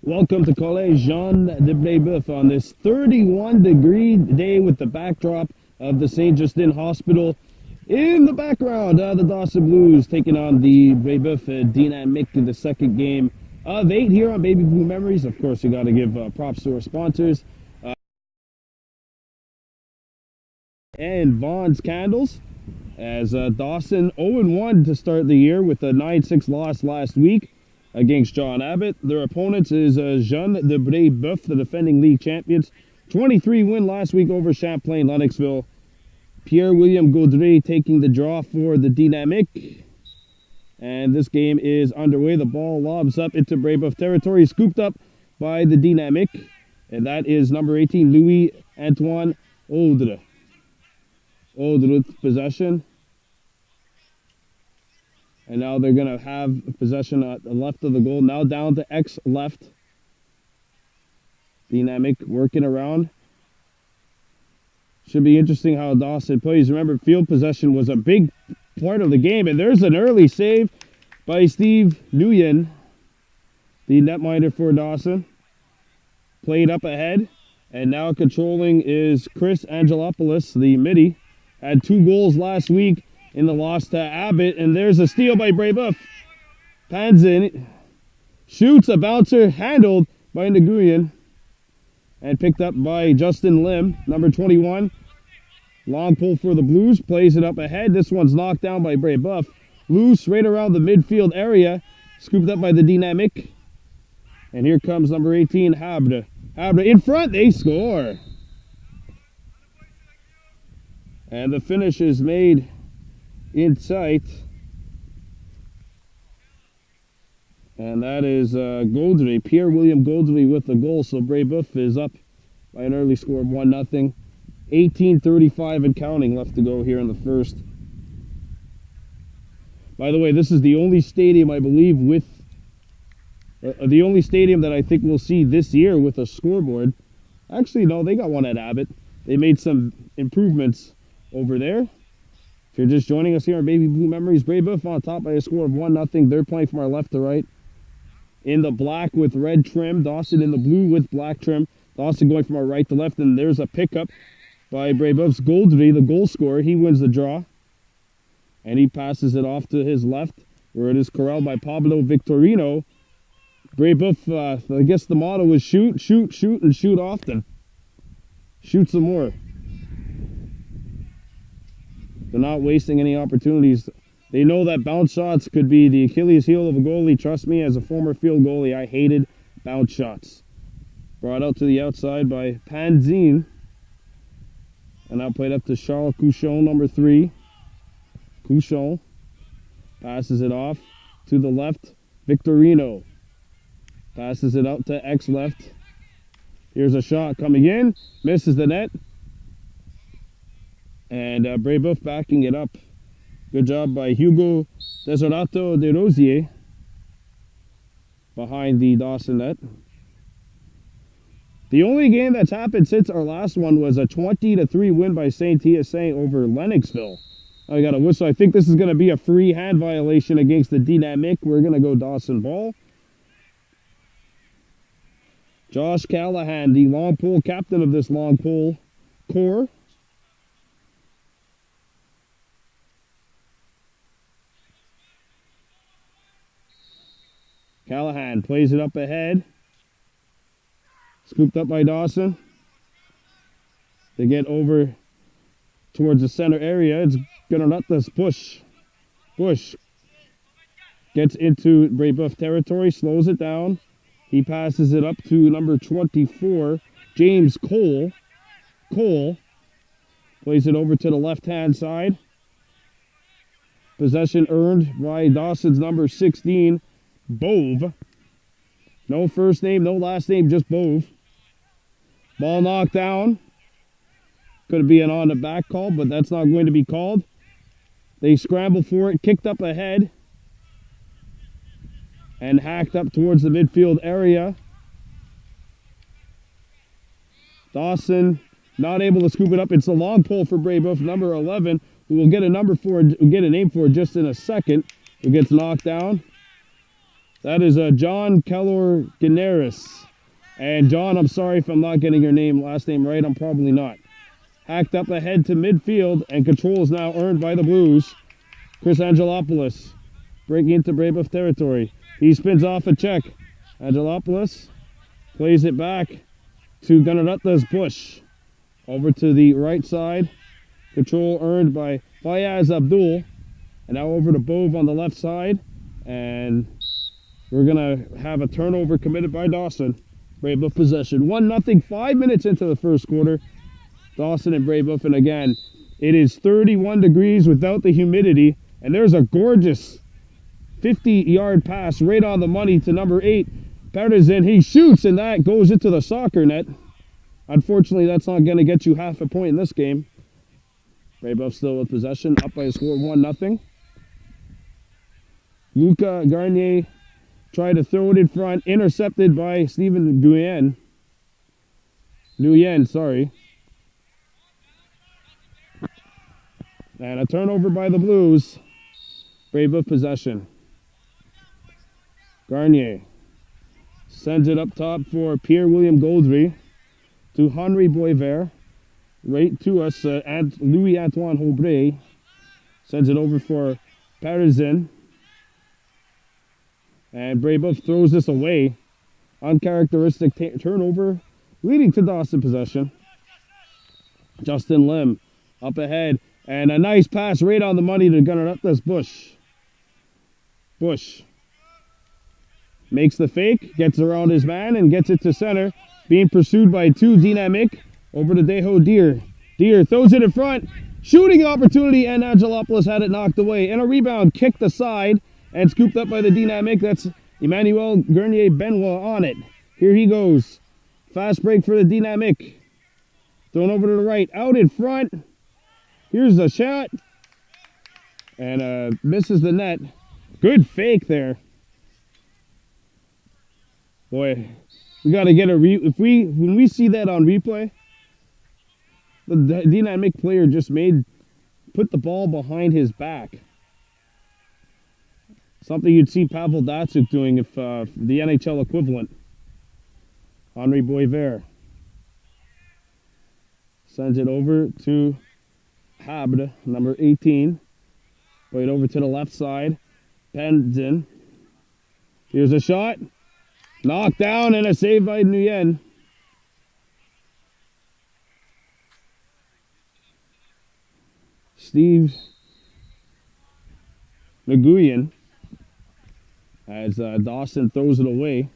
Welcome to College Jean-de-Brebeuf on this 31-degree day with the backdrop of the St. Justin Hospital. In the background, the Dawson Blues taking on the Brebeuf Dynamic in the second game of 8 here on Baby Blue Memories. Of course, you got to give props to our sponsors. And Vaughn's Candles, as Dawson 0-1 to start the year with a 9-6 loss last week against John Abbott. Their opponents is Jean-de-Brebeuf, the defending league champions. 23-win last week over Champlain Lennoxville. Pierre-William Gaudry taking the draw for the Dynamic. And this game is underway. The ball lobs up into Brebeuf territory, scooped up by the Dynamic. And that is number 18, Louis-Antoine Audre. Audre possession. And now they're going to have possession at the left of the goal. Now down to X left. Dynamic working around. Should be interesting how Dawson plays. Remember, field possession was a big part of the game. And there's an early save by Steve Nguyen, the netminder for Dawson. Played up ahead. And now controlling is Chris Angelopoulos, the midi. Had 2 goals last week in the loss to Abbott, and there's a steal by Brebeuf. Panzin shoots a bouncer, handled by Nguyen, and picked up by Justin Lim, number 21. Long pull for the Blues, plays it up ahead. This one's knocked down by Brebeuf. Loose right around the midfield area, scooped up by the Dynamic. And here comes number 18, Habre. Habre in front, they score. And the finish is made in sight, and that is Gaudry, Pierre-William Gaudry with the goal. So Brebeuf is up by an early score of 1-0. 18:35 and counting left to go here in the first. By the way, this is the only stadium, I believe, with the only stadium that I think we'll see this year with a scoreboard. Actually, no, they got one at Abbott. They made some improvements over there. If you're just joining us here on Baby Blue Memories, Brebeuf on top by a score of 1-0. They're playing from our left to right. In the black with red trim. Dawson in the blue with black trim. Dawson going from our right to left. And there's a pickup by Brebeuf's Gaudry, the goal scorer. He wins the draw. And he passes it off to his left, where it is corralled by Pablo Victorino. Brebeuf, I guess the motto is shoot, shoot, shoot, and shoot often. Shoot some more. They're not wasting any opportunities. They know that bounce shots could be the Achilles heel of a goalie. Trust me, as a former field goalie, I hated bounce shots. Brought out to the outside by Panzin. And now played up to Charles Couchon, number 3. Couchon passes it off to the left. Victorino passes it out to X left. Here's a shot coming in. Misses the net. And Brebeuf backing it up. Good job by Hugo Desolato de Rosier behind the Dawson net. The only game that's happened since our last one was a 20-3 win by St. Hyacinthe over Lennoxville. I got a whistle. I think this is going to be a free hand violation against the Dynamic. We're going to go Dawson ball. Josh Callahan, the long pole captain of this long pole corps. Callahan plays it up ahead. Scooped up by Dawson. They get over towards the center area. It's going to let this push. Push. Gets into Brebeuf territory. Slows it down. He passes it up to number 24, James Cole. Cole plays it over to the left-hand side. Possession earned by Dawson's number 16, Bove. No first name, no last name, just Bove. Ball knocked down. Could be an on the back call, but that's not going to be called. They scramble for it, kicked up ahead, and hacked up towards the midfield area. Dawson not able to scoop it up. It's a long pull for Brebeuf, number 11, who will get a name for just in a second, who gets knocked down. That is John Kellor Ganaris. And John, I'm sorry if I'm not getting your last name right. I'm probably not. Hacked up ahead to midfield, and control is now earned by the Blues. Chris Angelopoulos breaking into Brebeuf territory. He spins off a check. Angelopoulos plays it back to Gunnarutta's Bush. Over to the right side. Control earned by Fayaz Abdul. And now over to Bove on the left side. And we're going to have a turnover committed by Dawson. Brebeuf possession. 1-0, 5 minutes into the first quarter. Dawson and Brebeuf. And again, it is 31 degrees without the humidity. And there's a gorgeous 50-yard pass right on the money to number 8. Partisan. He shoots, and that goes into the soccer net. Unfortunately, that's not going to get you half a point in this game. Brebeuf still with possession, up by a score of 1-0. Luca Garnier tried to throw it in front, intercepted by Steven Nguyen, sorry. And a turnover by the Blues. Brebeuf possession. Garnier sends it up top for Pierre-William Goldry to Henri Boisvert. Right to us, Louis-Antoine Aubray sends it over for Partisan. And Brebeuf throws this away. Uncharacteristic turnover, leading to Dawson possession. Justin Lim up ahead. And a nice pass right on the money to Gunnarutta's Bush. Bush makes the fake, gets around his man, and gets it to center. Being pursued by 2 Dynamic. Over to Deho Deer. Deer throws it in front. Shooting opportunity, and Angelopoulos had it knocked away. And a rebound kicked aside and scooped up by the Dynamic. That's Emmanuel Garnier Benoit on it. Here he goes. Fast break for the Dynamic. Thrown over to the right. Out in front. Here's the shot. And misses the net. Good fake there. Boy, we got to get a when we see that on replay, the Dynamic player just put the ball behind his back. Something you'd see Pavel Datsyuk doing if the NHL equivalent. Henri Boisvert sends it over to Habd, number 18. Played over to the left side. Pendzen. Here's a shot. Knocked down and a save by Nguyen. Steve Nguyen as Dawson throws it away.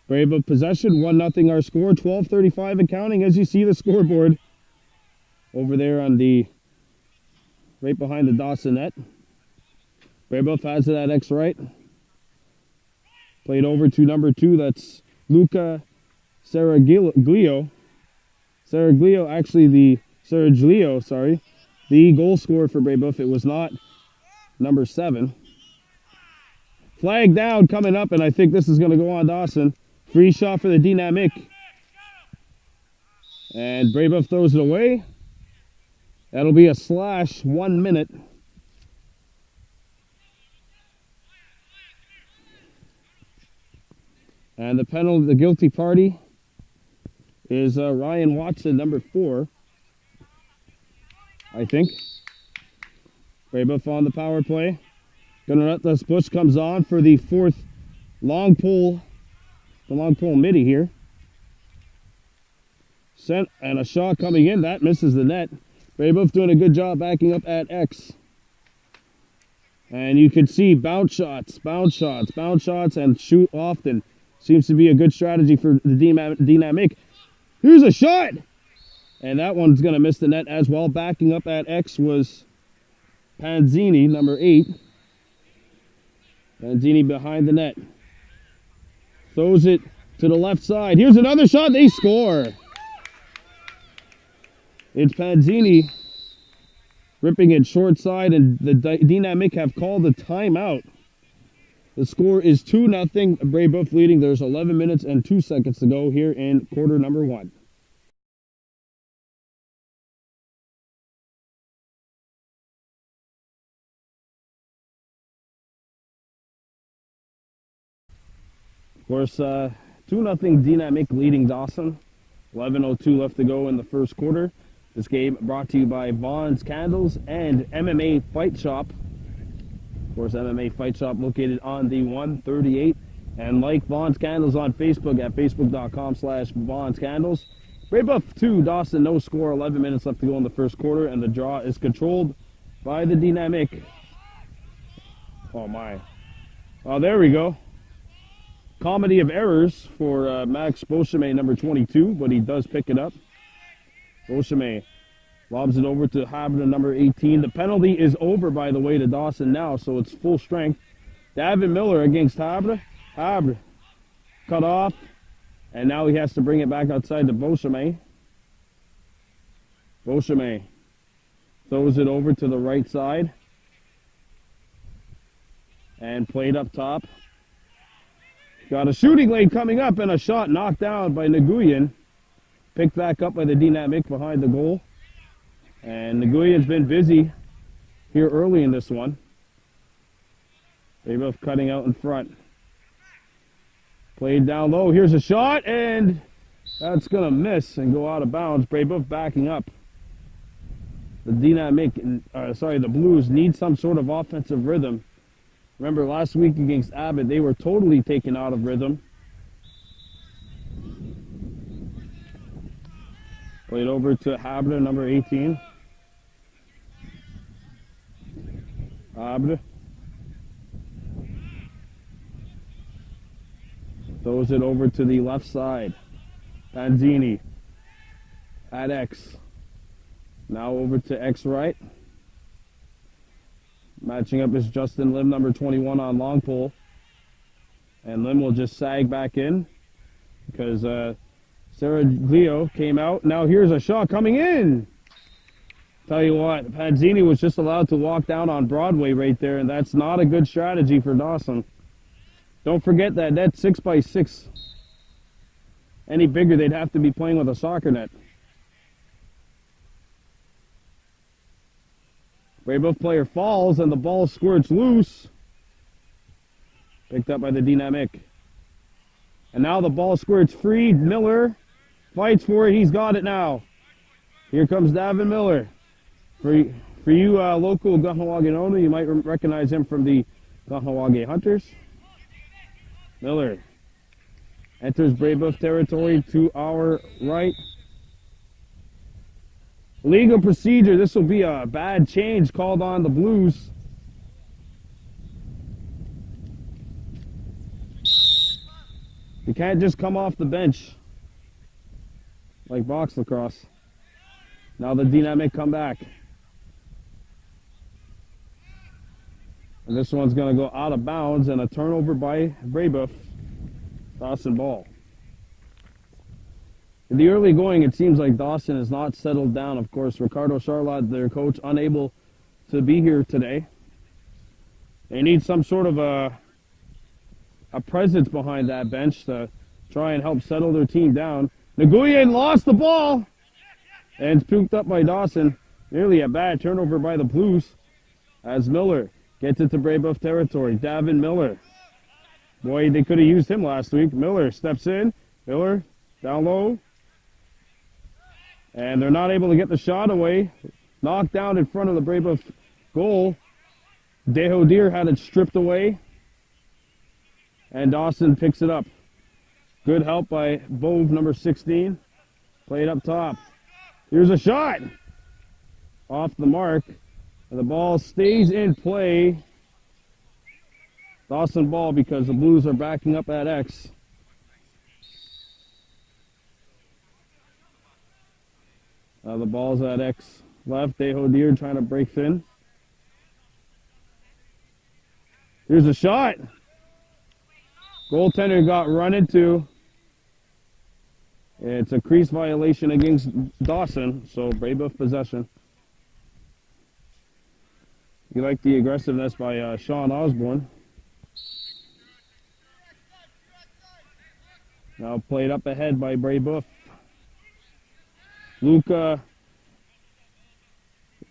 Brebeuf possession, 1-0 our score, 12:35 and counting as you see the scoreboard over there on the right behind the Dawson net. Brebeuf has it at X right. Played over to number 2, that's Luca Saraglio. Saraglio, sorry. The goal scorer for Brebeuf. It was not number 7. Flag down coming up, and I think this is going to go on Dawson. Free shot for the Dynamic. And Brebeuf throws it away. That'll be a slash, 1 minute. And the penalty, the guilty party is Ryan Watson, number 4, I think. Brebeuf on the power play. Gunnarutta's Bush comes on for the 4th long pull, the long pull midi here. Sent, and a shot coming in, that misses the net. Brebeuf doing a good job backing up at X. And you can see bounce shots, and shoot often. Seems to be a good strategy for the Dynamic. Here's a shot! And that one's going to miss the net as well. Backing up at X was Panzini, number 8. Panzini behind the net. Throws it to the left side. Here's another shot. They score. It's Panzini ripping it short side, and the Dynamic have called a timeout. The score is 2-0. Brebeuf leading. There's 11 minutes and 2 seconds to go here in quarter number 1. Of course, 2-0 Dynamic leading Dawson. 11:02 left to go in the first quarter. This game brought to you by Vaughn's Candles and MMA Fight Shop. Of course, MMA Fight Shop located on the 138. And like Vaughn's Candles on Facebook at facebook.com/Vaughn's Candles. Brebeuf 2, Dawson no score. 11 minutes left to go in the first quarter, and the draw is controlled by the Dynamic. Oh my. Oh, there we go. Comedy of errors for Max Beauchemin, number 22, but he does pick it up. Beauchemin lobs it over to Haber, number 18. The penalty is over, by the way, to Dawson now, so it's full strength. Davin Miller against Haber. Haber cut off, and now he has to bring it back outside to Beauchemin. Beauchemin throws it over to the right side and played up top. Got a shooting lane coming up and a shot knocked down by Nguyen. Picked back up by the Dynamic behind the goal. And Nguyen's been busy here early in this one. They both cutting out in front. Played down low. Here's a shot, and that's going to miss and go out of bounds. Brebeuf backing up. The the Blues need some sort of offensive rhythm. Remember last week against Abbott, they were totally taken out of rhythm. Played over to Haber, number 18. Haber throws it over to the left side. Panzini at X. Now over to X right. Matching up is Justin Lim, number 21 on long pole. And Lim will just sag back in because Saraglio came out. Now here's a shot coming in. Tell you what, Panzini was just allowed to walk down on Broadway right there, and that's not a good strategy for Dawson. Don't forget that net's 6x6. Any bigger, they'd have to be playing with a soccer net. Brebeuf player falls, and the ball squirts loose. Picked up by the Dynamic. And now the ball squirts free. Miller fights for it. He's got it now. Here comes Davin Miller. For you local Kahnawake owner, you might recognize him from the Kahnawake Hunters. Miller enters Brebeuf territory to our right. Legal procedure. This will be a bad change called on the Blues. You can't just come off the bench like box lacrosse. Now the Dynamic come back. And this one's going to go out of bounds and a turnover by Brebeuf. Dawson ball. In the early going, it seems like Dawson has not settled down. Of course, Ricardo Charlotte, their coach, unable to be here today. They need some sort of a presence behind that bench to try and help settle their team down. Nguyen lost the ball and it's puked up by Dawson. Nearly a bad turnover by the Blues as Miller gets into Brebeuf territory. Davin Miller. Boy, they could have used him last week. Miller steps in. Miller down low. And they're not able to get the shot away. Knocked down in front of the Brebeuf goal. Dehodir had it stripped away. And Dawson picks it up. Good help by Bove, number 16. Played up top. Here's a shot. Off the mark. And the ball stays in play. Dawson ball because the Blues are backing up at X. The ball's at X left. Dehodir trying to break thin. Here's a shot. Goaltender got run into. It's a crease violation against Dawson, so Brebeuf possession. You like the aggressiveness by Sean Osborne. Now played up ahead by Brebeuf. Luca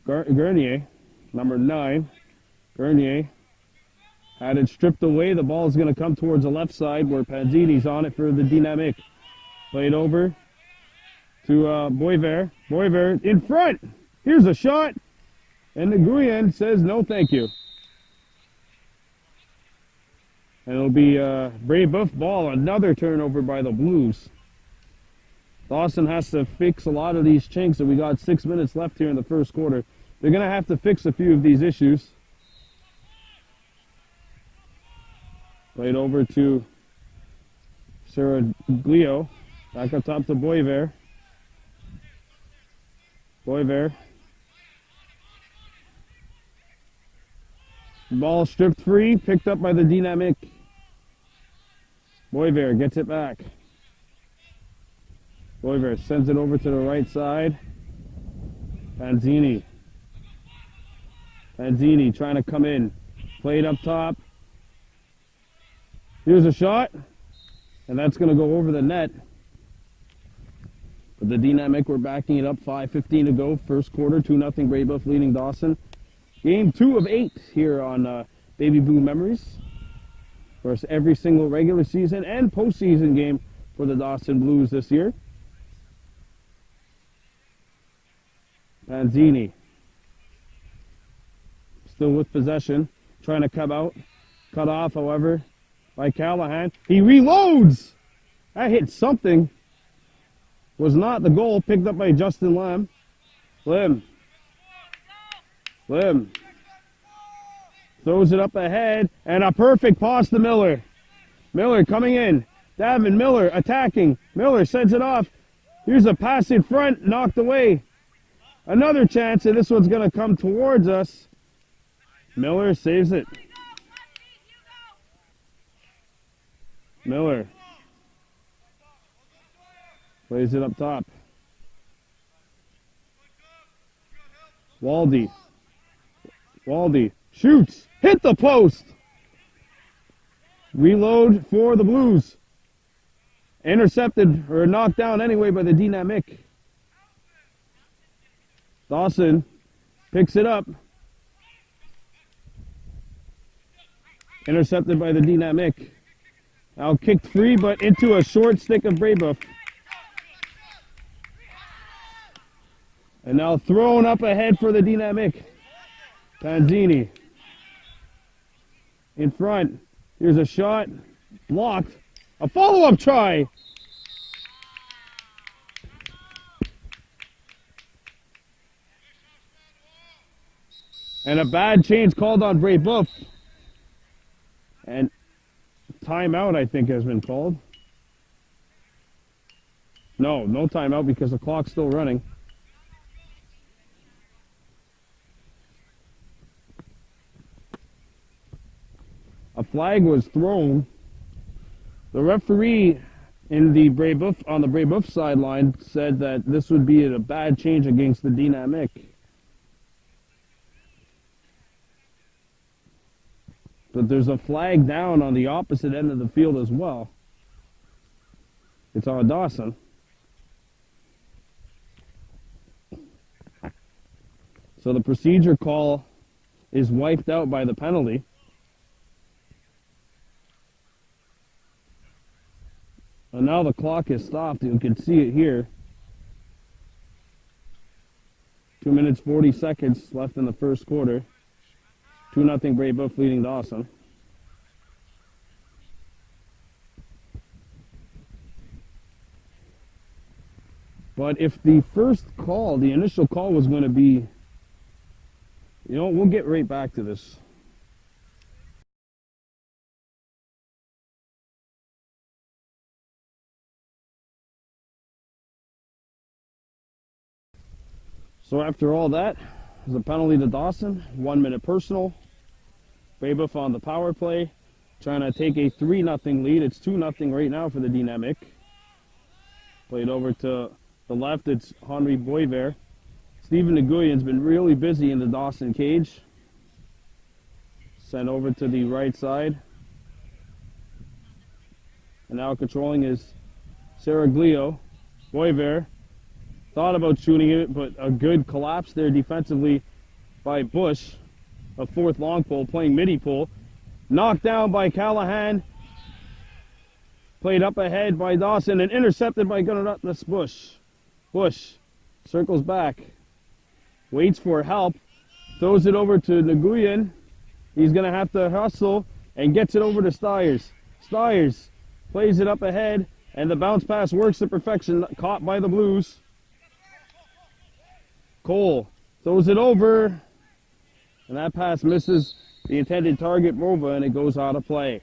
Gurnier, number 9. Gurnier Had it stripped away. The ball is going to come towards the left side where Panzini's on it for the Dynamic. Played over to Boisvert. Boisvert in front. Here's a shot. And the Nguyen says no thank you. And it'll be Brebeuf ball. Another turnover by the Blues. Dawson has to fix a lot of these chinks, and we got 6 minutes left here in the first quarter. They're going to have to fix a few of these issues. Played over to Saraglio. Back up top to Boisvert. Boisvert. Ball stripped free, picked up by the Dynamic. Boisvert gets it back. Boisvert sends it over to the right side. Panzini. Panzini trying to come in. Played up top. Here's a shot. And that's going to go over the net. But the Dynamic were backing it up. 5:15 to go. First quarter. 2-0 Brebeuf leading Dawson. Game 2 of 8 here on Baby Blue Memories. Of course, every single regular season and postseason game for the Dawson Blues this year. Panzini. Still with possession. Trying to come out. Cut off, however, by Callahan. He reloads! That hit something. Was not the goal. Picked up by Justin Lamb. Lim. Throws it up ahead. And a perfect pass to Miller. Miller coming in. Davin Miller attacking. Miller sends it off. Here's a pass in front. Knocked away. Another chance, and this one's going to come towards us. Miller saves it. Miller plays it up top. Waldy shoots. Hit the post. Reload for the Blues. Intercepted, or knocked down anyway by the Dynamic. Dawson picks it up. Intercepted by the Dynamic. Now kicked free, but into a short stick of Brebeuf. And now thrown up ahead for the Dynamic. Panzini. In front. Here's a shot. Blocked. A follow-up try. And a bad change called on Brebeuf. And timeout, I think, has been called. No timeout because the clock's still running. A flag was thrown. The referee in the Brebeuf, on the Brebeuf sideline, said that this would be a bad change against the Dynamic. But there's a flag down on the opposite end of the field as well. It's on Dawson. So the procedure call is wiped out by the penalty. And now the clock is stopped. You can see it here. 2 minutes 40 seconds left in the first quarter. 2-0 Brebeuf leading Dawson. But if the first call, the initial call was going to be, we'll get right back to this. So after all that, there's a penalty to Dawson, 1 minute personal. Brebeuf on the power play, trying to take a 3-0 lead. It's 2-0 right now for the Dynamic. Played over to the left, it's Henri Boisvert. Stephen Nguyen's been really busy in the Dawson cage. Sent over to the right side. And now controlling is Saraglio. Boisvert thought about shooting it, but a good collapse there defensively by Bush. A fourth long pole, playing midi pole. Knocked down by Callahan. Played up ahead by Dawson and intercepted by Gunnar Bush. Bush circles back. Waits for help. Throws it over to Nguyen. He's going to have to hustle and gets it over to Stiers. Stiers plays it up ahead, and the bounce pass works to perfection, caught by the Blues. Cole throws it over, and that pass misses the intended target, Mova, and it goes out of play.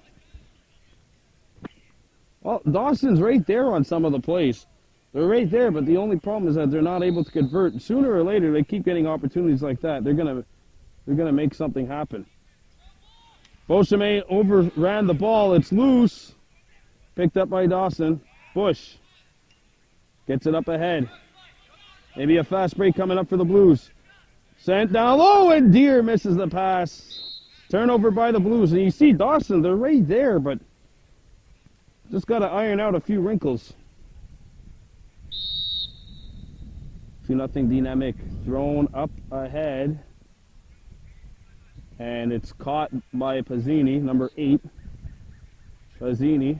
Well, Dawson's right there on some of the plays. They're right there, but the only problem is that they're not able to convert. Sooner or later, they keep getting opportunities like that. They're gonna make something happen. Beauchemin overran the ball. It's loose. Picked up by Dawson. Bush gets it up ahead. Maybe a fast break coming up for the Blues. Sent down low, and Deere misses the pass. Turnover by the Blues. And you see Dawson, they're right there, but just got to iron out a few wrinkles. 2-0 Dynamic. Thrown up ahead. And it's caught by Pazzini, number 8. Pazzini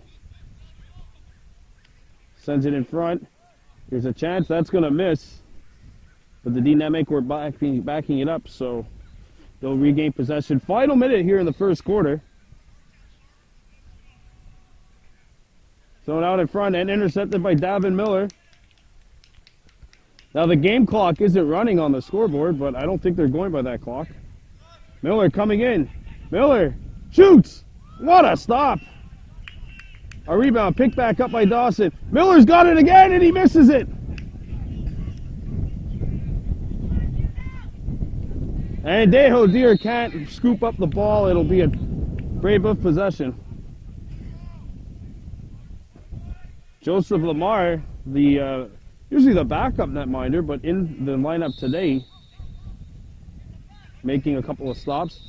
sends it in front. Here's a chance. That's going to miss. But the Dynamic were backing it up, so they'll regain possession. Final minute here in the first quarter. Thrown out in front and intercepted by Davin Miller. Now the game clock isn't running on the scoreboard, but I don't think they're going by that clock. Miller coming in. Miller shoots. What a stop. A rebound picked back up by Dawson. Miller's got it again, and he misses it. And Deho Deere can't scoop up the ball. It'll be a Brebeuf possession. Joseph Lamar, usually the backup netminder, but in the lineup today, making a couple of stops.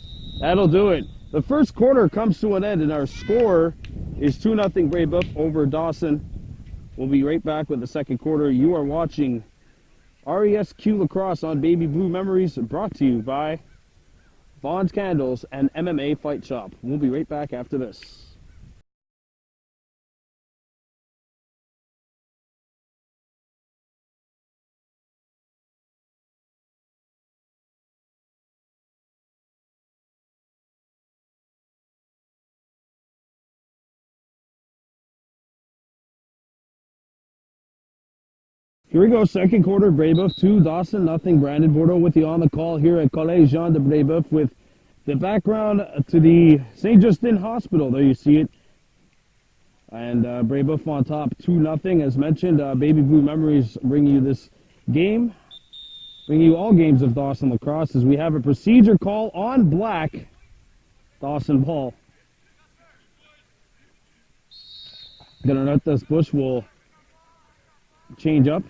That'll do it. The first quarter comes to an end, and our score is 2-0 Brebeuf over Dawson. We'll be right back with the second quarter. You are watching RESQ Lacrosse on Baby Blue Memories, brought to you by Vaughn's Candles and MMA Fight Shop. We'll be right back after this. Here we go, second quarter, Brebeuf 2, Dawson nothing. Brandon Bordeaux with you on the call here at Collège Jean-de-Brebeuf with the background to the St. Justin Hospital. There you see it. And Brebeuf on top 2-0. As mentioned, Baby Blue Memories bring you this game. Bring you all games of Dawson Lacrosse as we have a procedure call on black. Dawson ball. Gunnar Bush will change up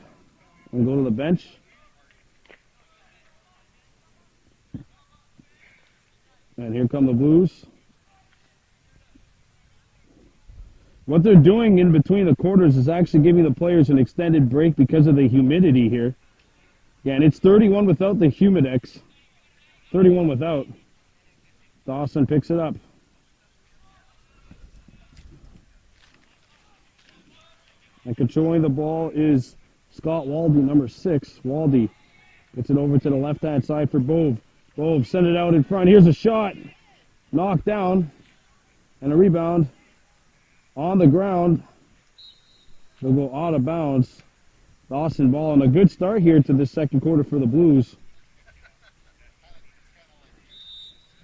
and go to the bench. And here come the Blues. What they're doing in between the quarters is actually giving the players an extended break because of the humidity here. Again, it's 31 without the Humidex. 31 without. Dawson picks it up. And controlling the ball is Scott Waldy, number 6. Waldy gets it over to the left-hand side for Bove. Bove send it out in front. Here's a shot. Knocked down. And a rebound on the ground. They'll go out of bounds. Dawson ball, and a good start here to the second quarter for the Blues.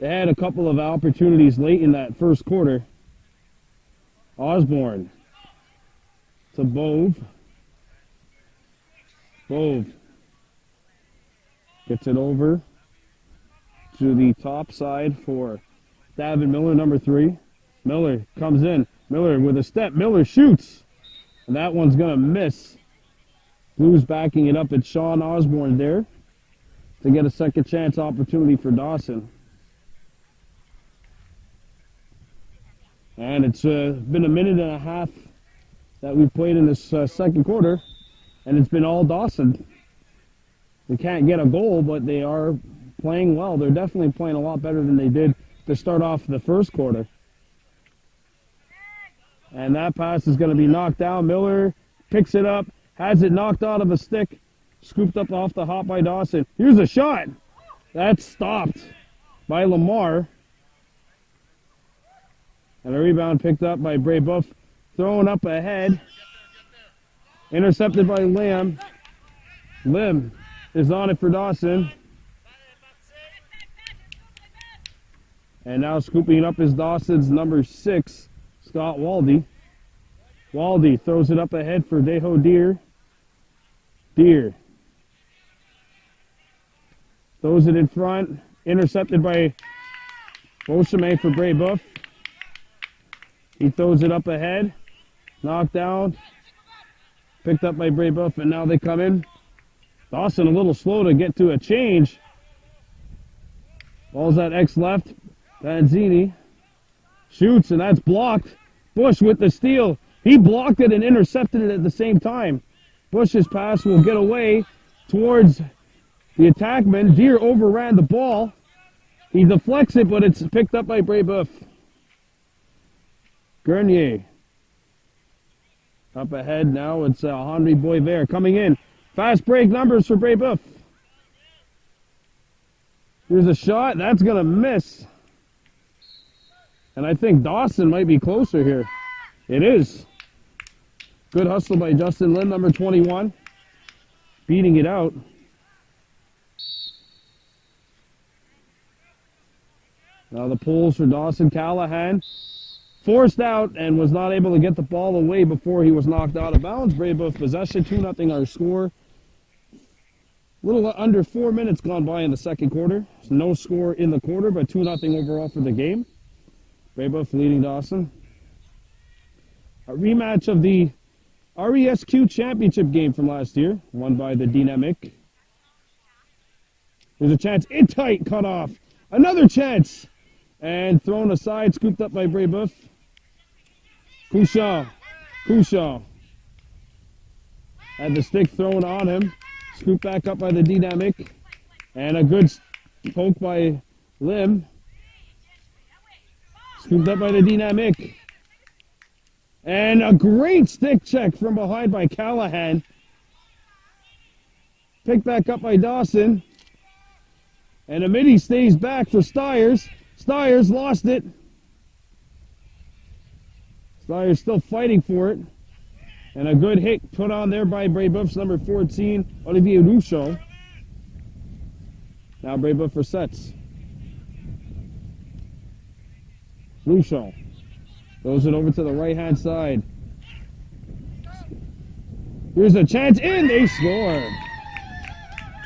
They had a couple of opportunities late in that first quarter. Osborne to Bove. Bove gets it over to the top side for Davin Miller, number 3. Miller comes in. Miller with a step. Miller shoots. And that one's going to miss. Blues backing it up. It's Sean Osborne there to get a second chance opportunity for Dawson. And it's been a minute and a half that we've played in this second quarter, and it's been all Dawson. They can't get a goal, but they are playing well. They're definitely playing a lot better than they did to start off the first quarter. And that pass is going to be knocked down. Miller picks it up, has it knocked out of a stick, scooped up off the hop by Dawson. Here's a shot. That's stopped by Lamar. And a rebound picked up by Brebeuf. Thrown up ahead. Intercepted by Lim. Lim is on it for Dawson. And now scooping up is Dawson's number 6, Scott Waldy. Waldy throws it up ahead for Deho Deer. Deer throws it in front. Intercepted by Beauchemin for Brebeuf. He throws it up ahead. Knocked down. Picked up by Brebeuf, and now they come in. Dawson a little slow to get to a change. Ball's at X left. Panzini shoots, and that's blocked. Bush with the steal. He blocked it and intercepted it at the same time. Bush's pass will get away towards the attackman. Deer overran the ball. He deflects it, but it's picked up by Brebeuf. Grenier. Up ahead now, it's Henry Boisvert coming in. Fast break numbers for Brebeuf. Here's a shot. That's going to miss. And I think Dawson might be closer here. It is. Good hustle by Justin Lin, number 21. Beating it out. Now the pulls for Dawson. Callahan forced out and was not able to get the ball away before he was knocked out of bounds. Brebeuf possession, 2-0 our score. A little under 4 minutes gone by in the second quarter. No score in the quarter, but 2-0 overall for the game. Brebeuf leading Dawson. A rematch of the RESQ championship game from last year, won by the Dynamic. There's a chance, in tight, cut off. Another chance, and thrown aside, scooped up by Brebeuf. Couchon had the stick thrown on him, scooped back up by the Dynamic, and a good poke by Lim. Scooped up by the Dynamic. And a great stick check from behind by Callahan. Picked back up by Dawson. And a midi stays back for Stiers. Stiers lost it. Stiers still fighting for it. And a good hit put on there by Brebeuf's number 14, Olivier Rouchon. Now Brebeuf for sets. Rouchon throws it over to the right-hand side. Here's a chance, and they score.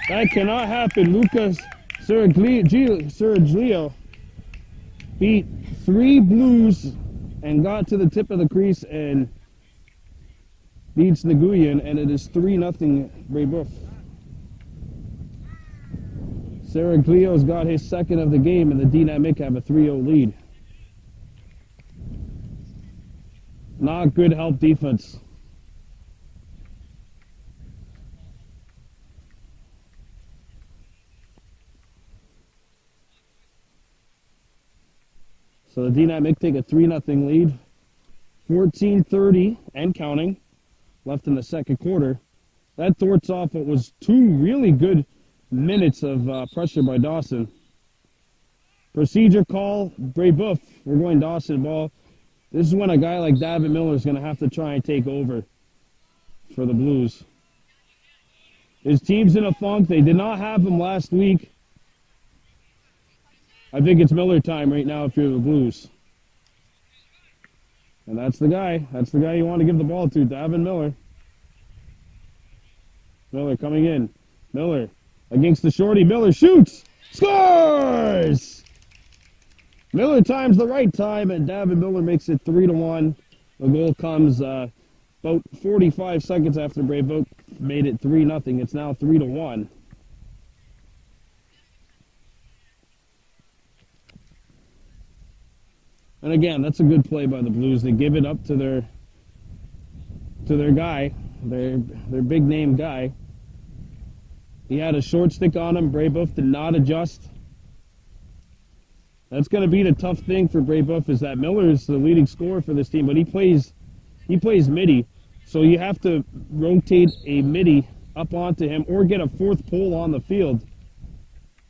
That cannot happen. Lucas Seraglio beat 3 Blues and got to the tip of the crease and beats Nguyen, and it is 3-0 Brebeuf. Seraglio's got his second of the game, and the Dynamic have a 3-0 lead. Not good help defense. So the Dynamic take a 3-0 lead. 14:30 and counting left in the second quarter. That thwarts off what was 2 really good minutes of pressure by Dawson. Procedure call, Brebeuf. We're going Dawson ball. This is when a guy like David Miller is going to have to try and take over for the Blues. His team's in a funk. They did not have him last week. I think it's Miller time right now if you're the Blues. And that's the guy. That's the guy you want to give the ball to, David Miller. Miller coming in. Miller against the shorty. Miller shoots. Scores! Miller times the right time, and David Miller makes it 3-1. The goal comes about 45 seconds after Brebeuf made it 3-0. It's now 3-1. And again, that's a good play by the Blues. They give it up to their guy, their big name guy. He had a short stick on him. Brebeuf did not adjust. That's going to be the tough thing for Brebeuf, is that Miller is the leading scorer for this team, but he plays he plays midi. So you have to rotate a midi up onto him or get a fourth pole on the field,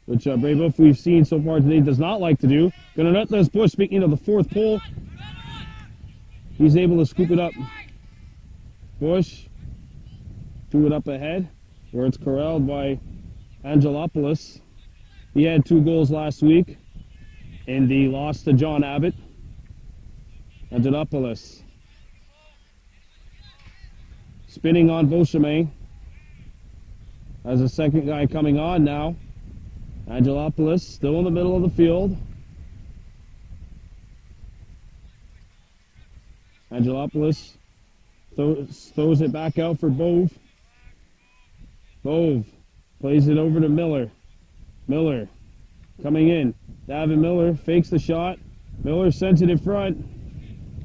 which Brebeuf we've seen so far today does not like to do. Gonna nut this Bush, speaking of the fourth pole. He's able to scoop it up. Bush threw it up ahead, where it's corralled by Angelopoulos. He had 2 goals last week in the loss to John Abbott. Angelopoulos spinning on Beauchemin as a second guy coming on now. Angelopoulos still in the middle of the field. Angelopoulos throws it back out for Bove. Bove plays it over to Miller. Miller coming in. Davin Miller fakes the shot. Miller sends it in front.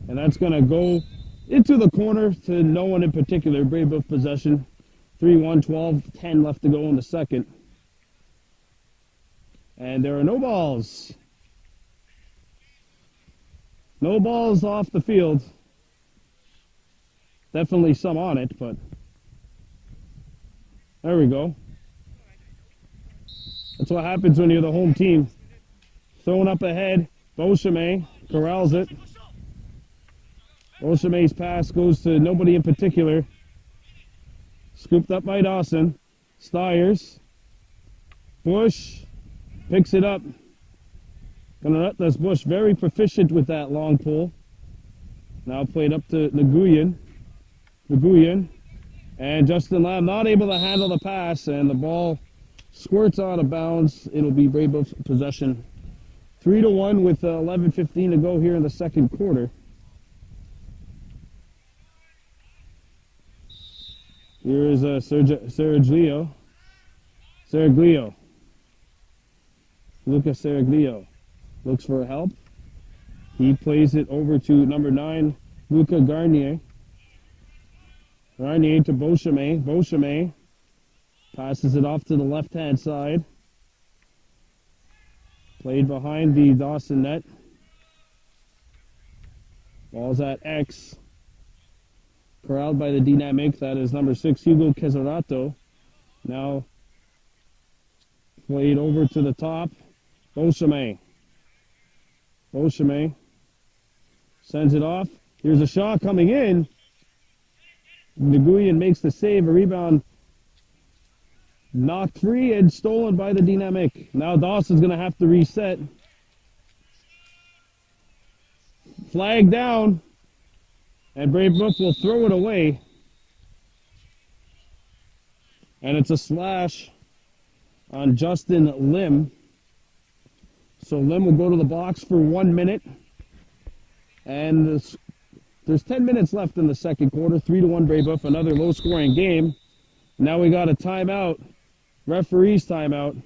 And that's going to go into the corner to no one in particular. Brebeuf possession. 3-1, 12-10 left to go in the second. And there are no balls. No balls off the field. Definitely some on it, but there we go. That's what happens when you're the home team. Thrown up ahead. Beauchemin corrals it. Beauchemin's pass goes to nobody in particular. Scooped up by Dawson. Stiers. Bush picks it up. Gonna let this Bush, very proficient with that long pull. Now played up to Nguyen. And Justin Lamb not able to handle the pass, and the ball squirts out of bounds. It'll be Brebeuf possession. 3-1 with 11:15 to go here in the second quarter. Here is Seraglio. Lucas Seraglio looks for help. He plays it over to number 9, Luca Garnier. Garnier to Beauchemin. Beauchemin passes it off to the left-hand side. Played behind the Dawson net. Ball's at X. Corralled by the Dynamic. That is number 6, Hugo Keserato. Now played over to the top. Beauchemin. Beauchemin sends it off. Here's a shot coming in. Nguyen makes the save. A rebound knocked free and stolen by the Dynamic. Now Dawson's going to have to reset. Flag down. And Brebeuf will throw it away. And it's a slash on Justin Lim. So Lim will go to the box for 1 minute. And there's 10 minutes left in the second quarter. 3-1 Brebeuf, another low-scoring game. Now we got a timeout. Referee's timeout.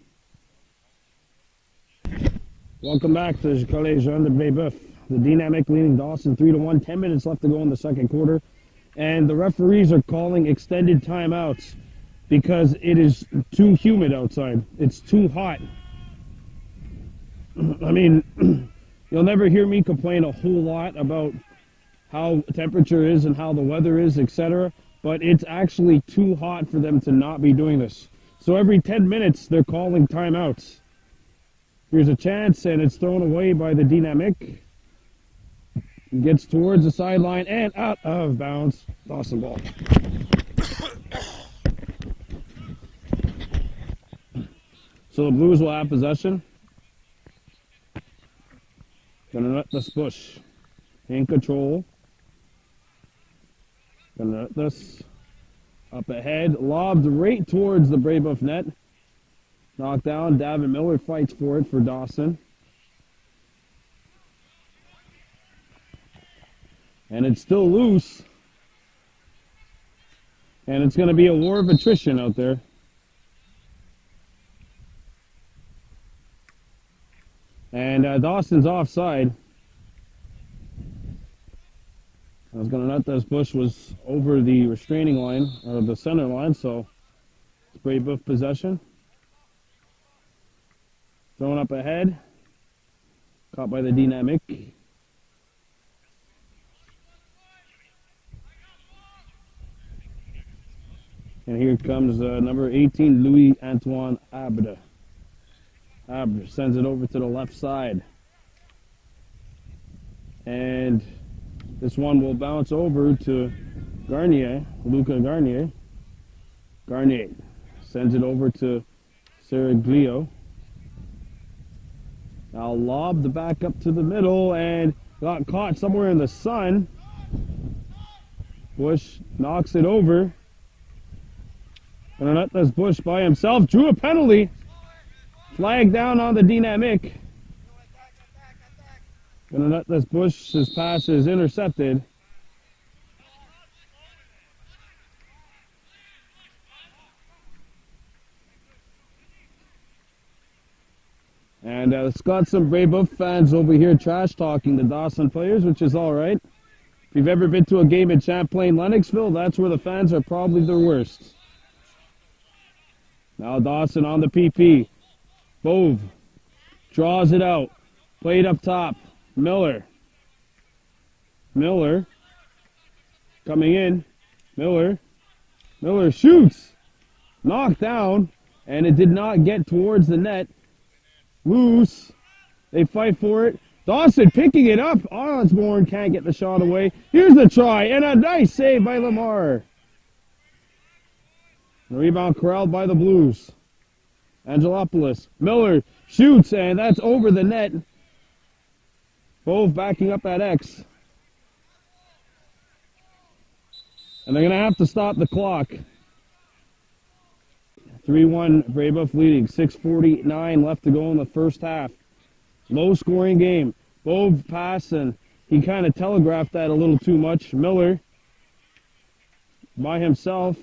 Welcome back to Collège Jean-de-Brebeuf. The Dynamic leading Dawson 3-1. 10 minutes left to go in the second quarter. And the referees are calling extended timeouts because it is too humid outside. It's too hot. I mean, you'll never hear me complain a whole lot about how temperature is and how the weather is, etc. But it's actually too hot for them to not be doing this. So every 10 minutes, they're calling timeouts. Here's a chance, and it's thrown away by the Dynamic. Gets towards the sideline and out of bounds. Dawson ball. So the Blues will have possession. Gonna let this Bush in control. Gonna let this up ahead. Lobbed right towards the Brebeuf net. Knocked down. Davin Miller fights for it for Dawson. And it's still loose. And it's going to be a war of attrition out there. And Dawson's offside. I was going to note this Bush was over the restraining line, or the center line, so it's Brebeuf possession. Thrown up ahead. Caught by the Dynamic. And here comes number 18, Louis Antoine Abda. Abda sends it over to the left side. And this one will bounce over to Garnier, Luca Garnier. Garnier sends it over to Seraglio. Now lob the back up to the middle and got caught somewhere in the sun. Bush knocks it over. Gonna let this Bush by himself. Drew a penalty. Flag down on the dynamic. Gonna let this Bush. His pass is intercepted. And it's got some Brebeuf fans over here trash talking the Dawson players, which is all right. If you've ever been to a game in Champlain, Lennoxville, that's where the fans are probably their worst. Now Dawson on the PP. Bove draws it out. Played up top. Miller. Miller coming in. Miller shoots. Knocked down, and it did not get towards the net. Loose. They fight for it. Dawson picking it up. Osborne can't get the shot away. Here's the try, and a nice save by Lamar. The rebound corralled by the Blues. Angelopoulos. Miller shoots, and that's over the net. Both backing up that X. And they're going to have to stop the clock. 3-1 Brebeuf leading. 6:49 left to go in the first half. Low scoring game. Bove pass, and he kind of telegraphed that a little too much. Miller by himself.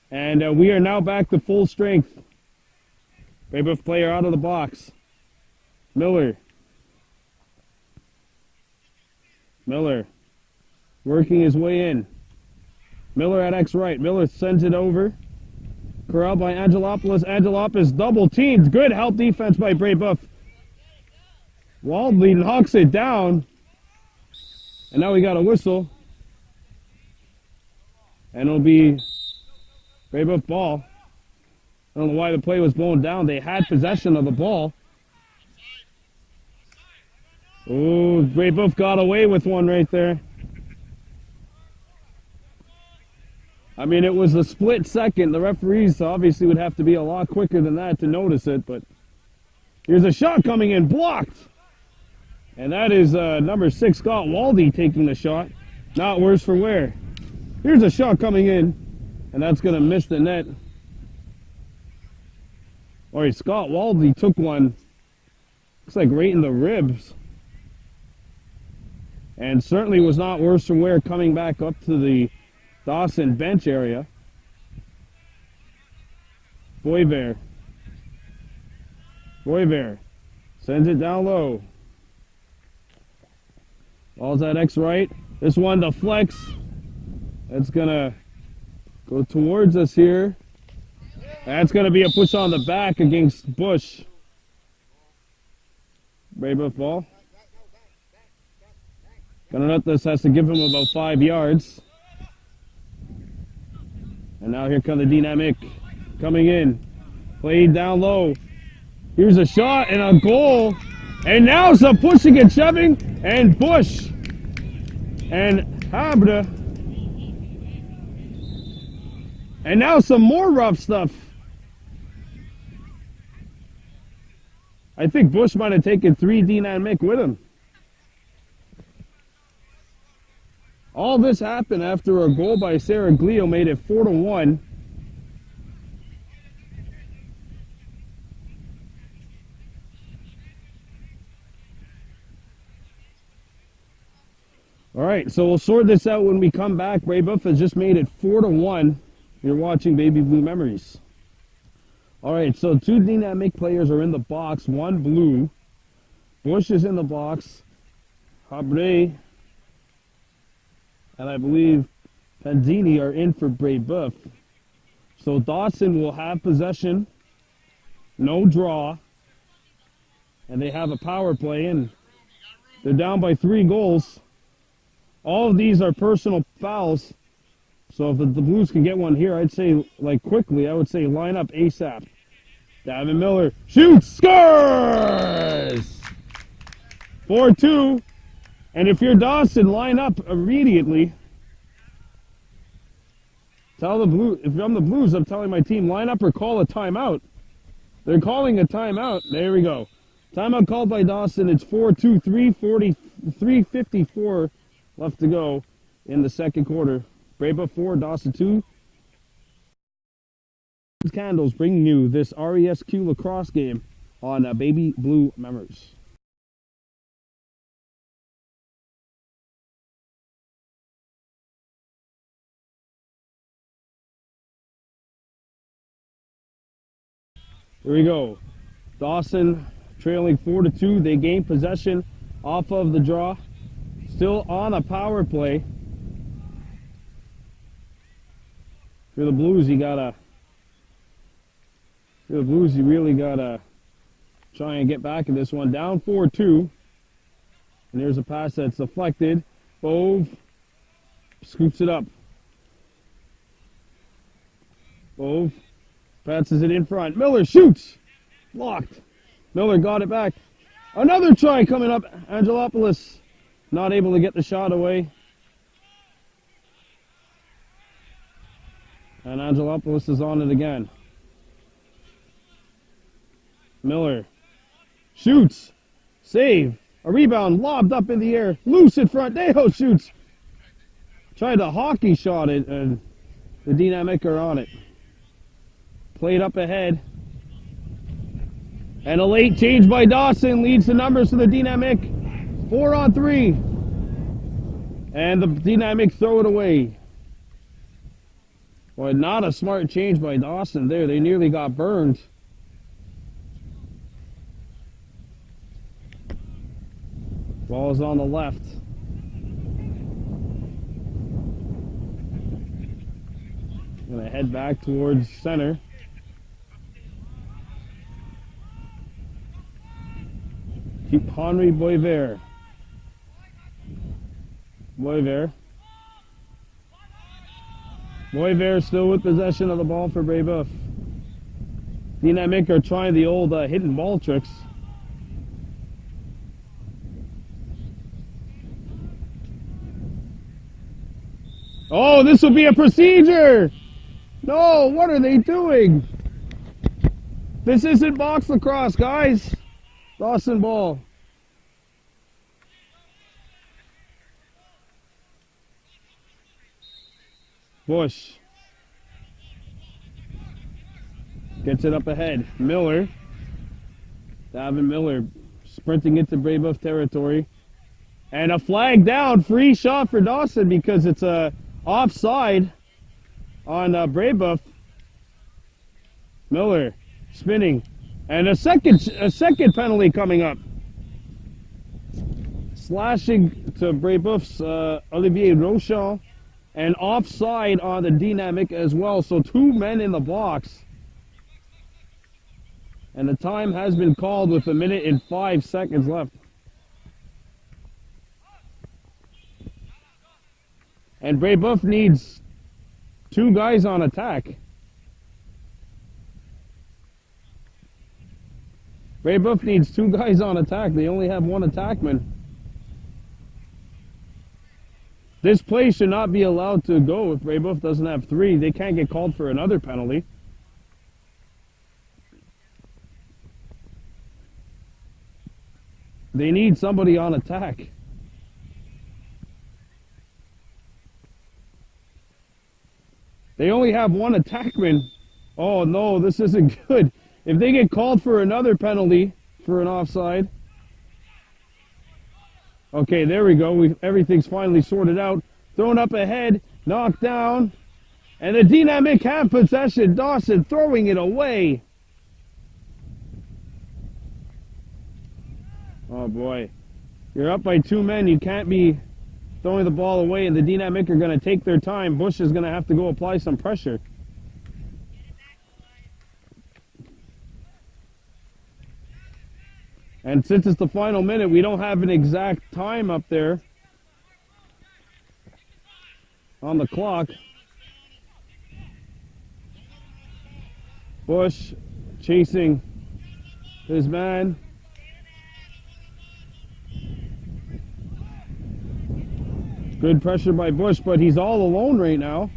And we are now back to full strength. Brebeuf player out of the box. Miller working his way in. Miller at X right. Miller sends it over. Corralled by Angelopoulos. Angelopoulos double teamed. Good help defense by Brebeuf. Waldley knocks it down. And now we got a whistle. And it'll be Brebeuf ball. I don't know why the play was blown down. They had possession of the ball. Oh, Brebeuf got away with one right there. I mean, it was a split second. The referees obviously would have to be a lot quicker than that to notice it, but here's a shot coming in, blocked. And that is number 6, Scott Waldy, taking the shot. Not worse for wear. Here's a shot coming in, and that's going to miss the net. All right, Scott Waldy took one, looks like right in the ribs. And certainly was not worse for wear coming back up to the Dawson bench area. Boisvert sends it down low. Ball's at X right. This one deflects. That's gonna go towards us here. That's gonna be a push on the back against Bush. Brebeuf ball. Gonna let this, has to give him about 5 yards. And now here come the dynamic coming in. Played down low. Here's a shot and a goal. And now some pushing and shoving. And Bush and Habra. And now some more rough stuff. I think Bush might have taken 3 dynamic with him. All this happened after a goal by Seraglio made it 4-1. All right, so we'll sort this out when we come back. Brebeuf has just made it 4-1. You're watching Baby Blue Memories. All right, so 2 dynamic players are in the box, 1 blue. Bush is in the box. Habre and I believe Panzini are in for Brebeuf. So Dawson will have possession, no draw, and they have a power play, and they're down by 3 goals. All of these are personal fouls, So if the Blues can get one here, I'd say, like, quickly, I would say line up ASAP. Davin Miller shoots, scores! 4-2. And if you're Dawson, line up immediately. Tell the Blues, if I'm the Blues, I'm telling my team, line up or call a timeout. They're calling a timeout. There we go. Timeout called by Dawson. It's 4-2, 3:54 left to go in the second quarter. Brebeuf 4, Dawson 2. Candles bringing you this RESQ Lacrosse game on Baby Blue Memories. Here we go. Dawson trailing 4-2. They gain possession off of the draw. Still on a power play. For the Blues, you really gotta try and get back in this one. Down 4-2. And there's a pass that's deflected. Bove scoops it up. Bove passes it in front. Miller shoots. Blocked. Miller got it back. Another try coming up. Angelopoulos not able to get the shot away. And Angelopoulos is on it again. Miller shoots. Save. A rebound lobbed up in the air. Loose in front. Dejo shoots. Tried to hockey shot it, and the Dynamic are on it. Played up ahead. And a late change by Dawson leads the numbers to the Dynamic. 4-on-3. And the Dynamic throw it away. Well, not a smart change by Dawson there. They nearly got burned. Ball is on the left. Gonna head back towards center. Keep Henri Boisvert. Boisvert still with possession of the ball for Brebeuf. Dynamic are trying the old hidden ball tricks. Oh, this will be a procedure! No, what are they doing? This isn't box lacrosse, guys. Dawson ball. Bush gets it up ahead. Miller. Davin Miller sprinting into Brebeuf territory. And a flag down. Free shot for Dawson because it's a offside on Brebeuf. Miller spinning. And a second penalty coming up. Slashing to Brebeuf's Olivier Rochon. And offside on the Dynamic as well. So 2 men in the box. And the time has been called with 1 minute and 5 seconds left. And Brebeuf needs 2 guys on attack. Brebeuf needs 2 guys on attack. They only have 1 attackman. This play should not be allowed to go if Brebeuf doesn't have 3. They can't get called for another penalty. They need somebody on attack. They only have 1 attackman. Oh no, this isn't good. If they get called for another penalty for an offside. Okay, there we go. Everything's finally sorted out. Thrown up ahead, knocked down. And the Dynamic have possession. Dawson throwing it away. Oh boy. You're up by 2 men. You can't be throwing the ball away, and the Dynamic are going to take their time. Bush is going to have to go apply some pressure. And since it's the final minute, we don't have an exact time up there on the clock. Bush chasing his man. Good pressure by Bush, but he's all alone right now.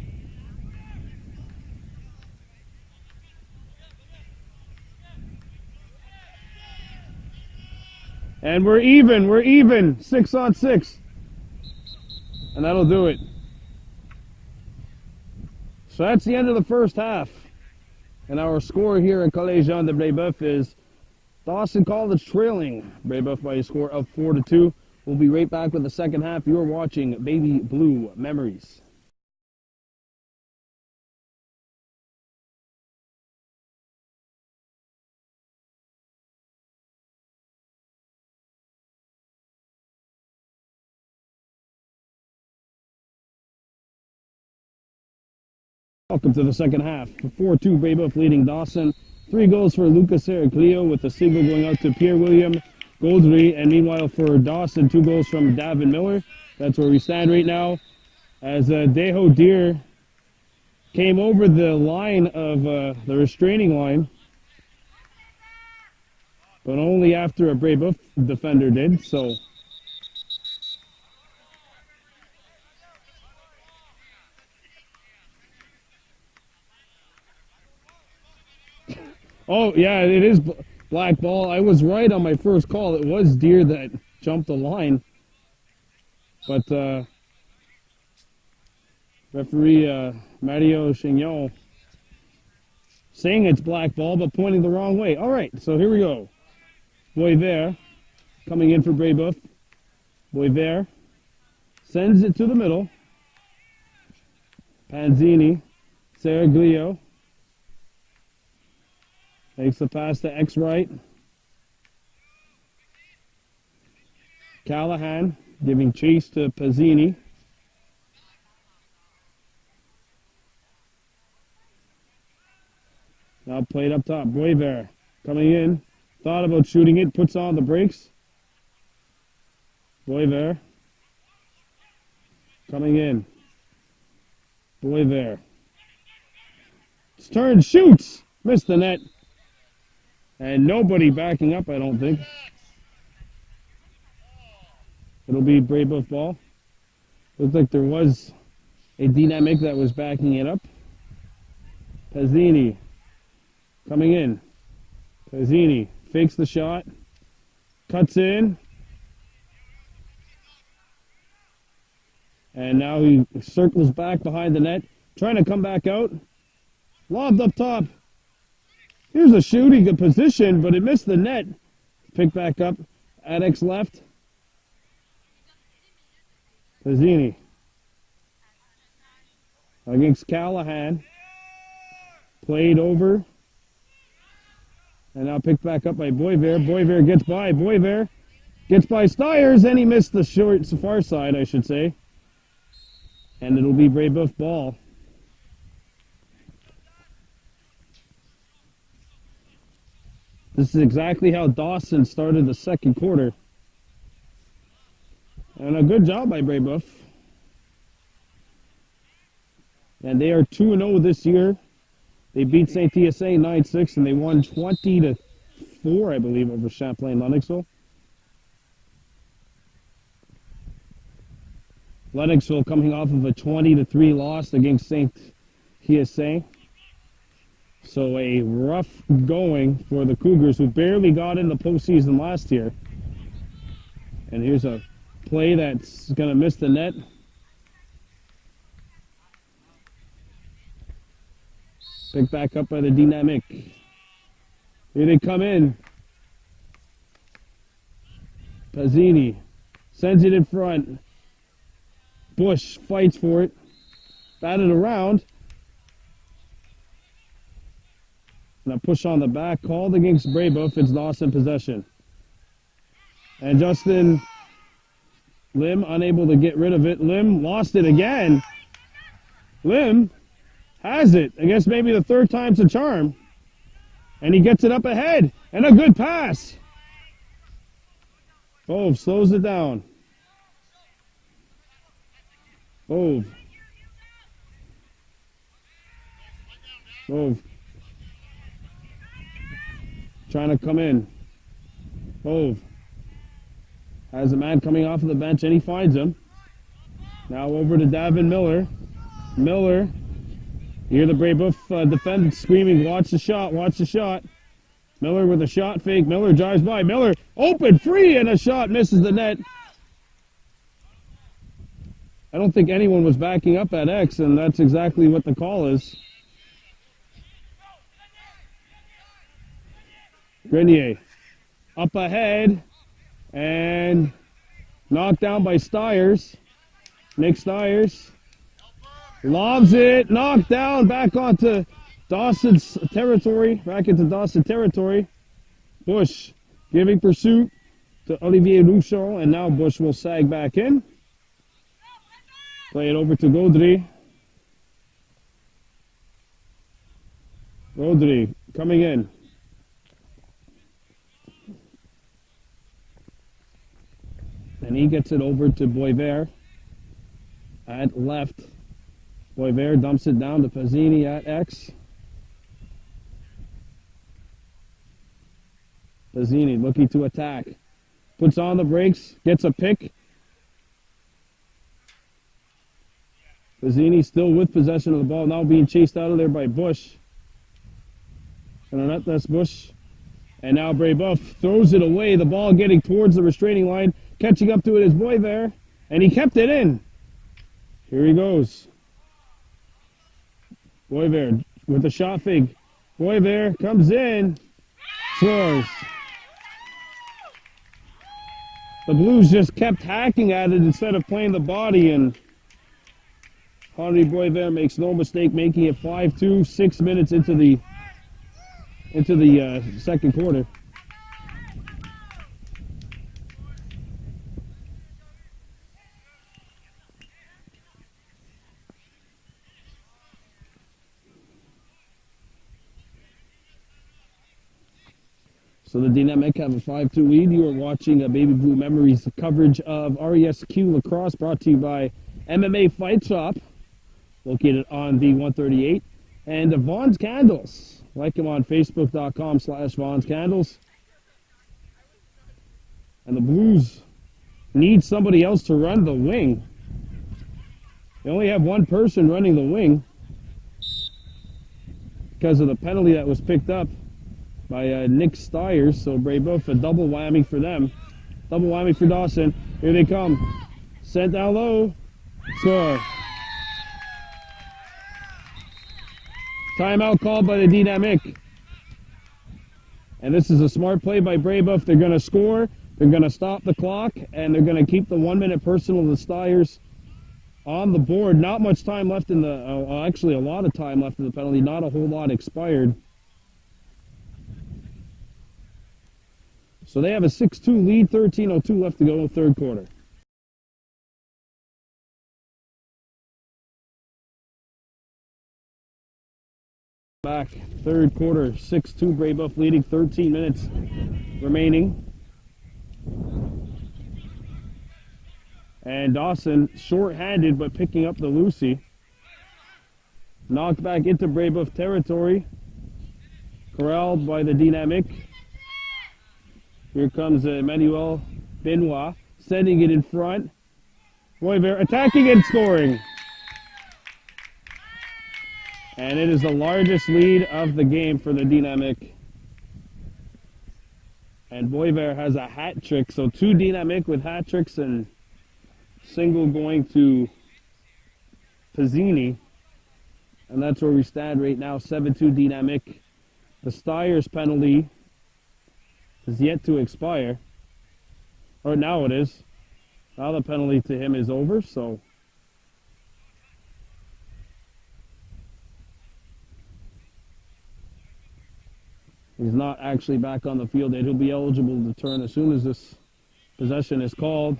And we're even, 6 on 6. And that'll do it. So that's the end of the first half. And our score here at Collège Jean-de-Brebeuf is Dawson College trailing Brebeuf by a score of 4-2. We'll be right back with the second half. You're watching Baby Blue Memories. Welcome to the second half. 4-2 Brebeuf leading Dawson. 3 goals for Lucas Heraclio with a single going out to Pierre-William Goldry. And meanwhile for Dawson, 2 goals from Davin Miller. That's where we stand right now. As Deho Deer came over the line of the restraining line. But only after a Brebeuf defender did, so... Oh, yeah, it is black ball. I was right on my first call. It was Deer that jumped the line. But referee Mario Chignon saying it's black ball, but pointing the wrong way. All right, so here we go. Boisvert coming in for Brebeuf. Boisvert sends it to the middle. Panzini, Seraglio. Makes the pass to X-right. Callahan giving chase to Pazzini. Now played up top. Boisvert coming in. Thought about shooting it. Puts on the brakes. Boisvert coming in. Boisvert. It's turned. Shoots. Missed the net. And nobody backing up, I don't think. It'll be Brebeuf ball. Looks like there was a dynamic that was backing it up. Pazzini coming in. Pazzini fakes the shot. Cuts in. And now he circles back behind the net. Trying to come back out. Lobbed up top. Here's a shooting good position, but it missed the net. Picked back up. Adex left. Pazzini against Callahan. Played over. And now picked back up by Boisvert. Boisvert gets by. Boisvert gets by Stiers, and he missed the short, far side, I should say. And it'll be Brebeuf ball. This is exactly how Dawson started the second quarter. And a good job by Brebeuf. And they are 2-0 this year. They beat St. TSA 9-6 and they won 20-4, I believe, over Champlain Lennoxville. Lennoxville coming off of a 20-3 loss against St. TSA. So a rough going for the Cougars, who barely got in the postseason last year. And here's a play that's going to miss the net. Picked back up by the dynamic. Here they come in. Pazzini sends it in front. Bush fights for it. Batted around. And a push on the back, called against Brebeuf. It's Dawson possession. And Justin Lim unable to get rid of it. Lim lost it again. Lim has it. I guess maybe the third time's a charm. And he gets it up ahead. And a good pass. Bove slows it down. Bove. trying to come in. Hove has a man coming off of the bench, and he finds him. Now over to Davin Miller. Miller, you hear the Brebeuf defendant screaming, watch the shot, watch the shot. Miller with a shot fake. Miller drives by. Miller open, free, and a shot misses the net. I don't think anyone was backing up at X, and that's exactly what the call is. Grenier up ahead and knocked down by Stiers. Nick Stiers lobs it, knocked down, back onto Dawson's territory, back into Dawson territory. Bush giving pursuit to Olivier Luchon, and now Bush will sag back in. Play it over to Gaudry. Gaudry coming in. And he gets it over to Boisvert at left. Boisvert dumps it down to Pazzini at X. Pazzini looking to attack. Puts on the brakes, gets a pick. Pazzini still with possession of the ball, now being chased out of there by Bush. And net, that's Bush. And now Brebeuf throws it away, the ball getting towards the restraining line. Catching up to it is Boisvert, and he kept it in. Here he goes. Boisvert with the shot fake. Boisvert comes in, scores. The Blues just kept hacking at it instead of playing the body, and Henri Boisvert makes no mistake, making it 5-2, 6 minutes into the second quarter. So the Dynamic have a 5-2 lead. You are watching Baby Blue Memories coverage of RESQ Lacrosse, brought to you by MMA Fight Shop, located on the 138, and Vaughn's Candles. Like them on Facebook.com/Vaughn's Candles. And the Blues need somebody else to run the wing. They only have one person running the wing because of the penalty that was picked up by Nick Stiers. So Brebeuf, a double whammy for them. Double whammy for Dawson. Here they come. Sent down low. Score. Timeout called by the Dynamic. And this is a smart play by Brebeuf. They're going to score. They're going to stop the clock. And they're going to keep the 1 minute personal of the Stiers on the board. Not much time left in the, actually a lot of time left in the penalty. Not a whole lot expired. So they have a 6-2 lead, 13:02 left to go in the third quarter. Back, third quarter, 6-2, Brebeuf leading, 13 minutes remaining. And Dawson, short-handed, but picking up the Lucy. Knocked back into Brebeuf territory. Corralled by the Dynamic. Here comes Emmanuel Benoit, sending it in front. Boisvert attacking and scoring. And it is the largest lead of the game for the Dynamic. And Boisvert has a hat trick, so two Dynamic with hat tricks and single going to Pazzini. And that's where we stand right now, 7-2 Dynamic. The Stiers penalty is yet to expire. Or now it is. Now the penalty to him is over, so he's not actually back on the field yet. He'll be eligible to turn as soon as this possession is called.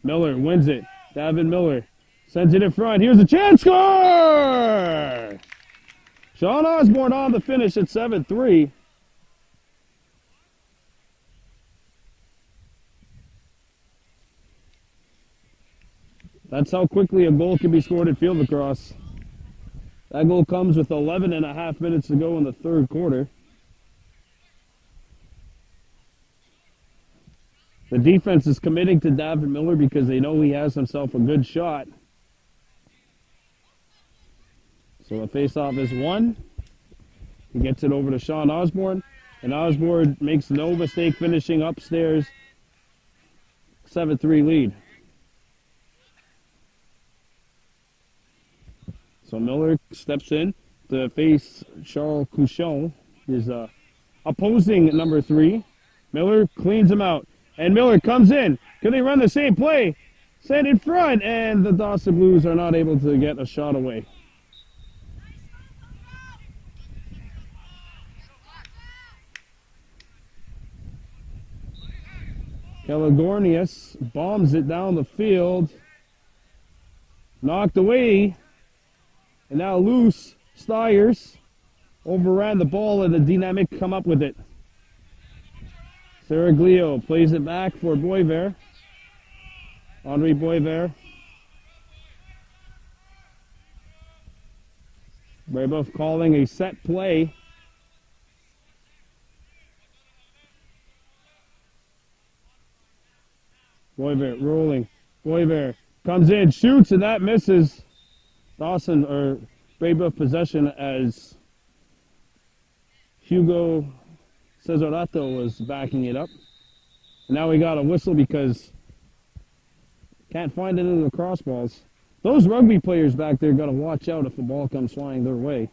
Miller wins it. Davin Miller sends it in front. Here's a chance. Score! Sean Osborne on the finish at 7-3. That's how quickly a goal can be scored at field lacrosse. That goal comes with 11 and a half minutes to go in the third quarter. The defense is committing to Davin Miller because they know he has himself a good shot. So the faceoff is won. He gets it over to Sean Osborne. And Osborne makes no mistake finishing upstairs. 7-3 lead. So Miller steps in to face Charles Couchon, his opposing number 3. Miller cleans him out. And Miller comes in. Can they run the same play? Send in front. And the Dawson Blues are not able to get a shot away. Caligornius bombs it down the field. Knocked away. And now loose. Stiers overran the ball and the Dynamic come up with it. Saraglio plays it back for Boisvert. Henri Boisvert. Brebeuf calling a set play. Boisvert rolling. Boisvert comes in, shoots, and that misses. Dawson or Brebeuf possession as Hugo Cesaretto was backing it up. And now we got a whistle because can't find it in the crossballs. Those rugby players back there got to watch out if the ball comes flying their way.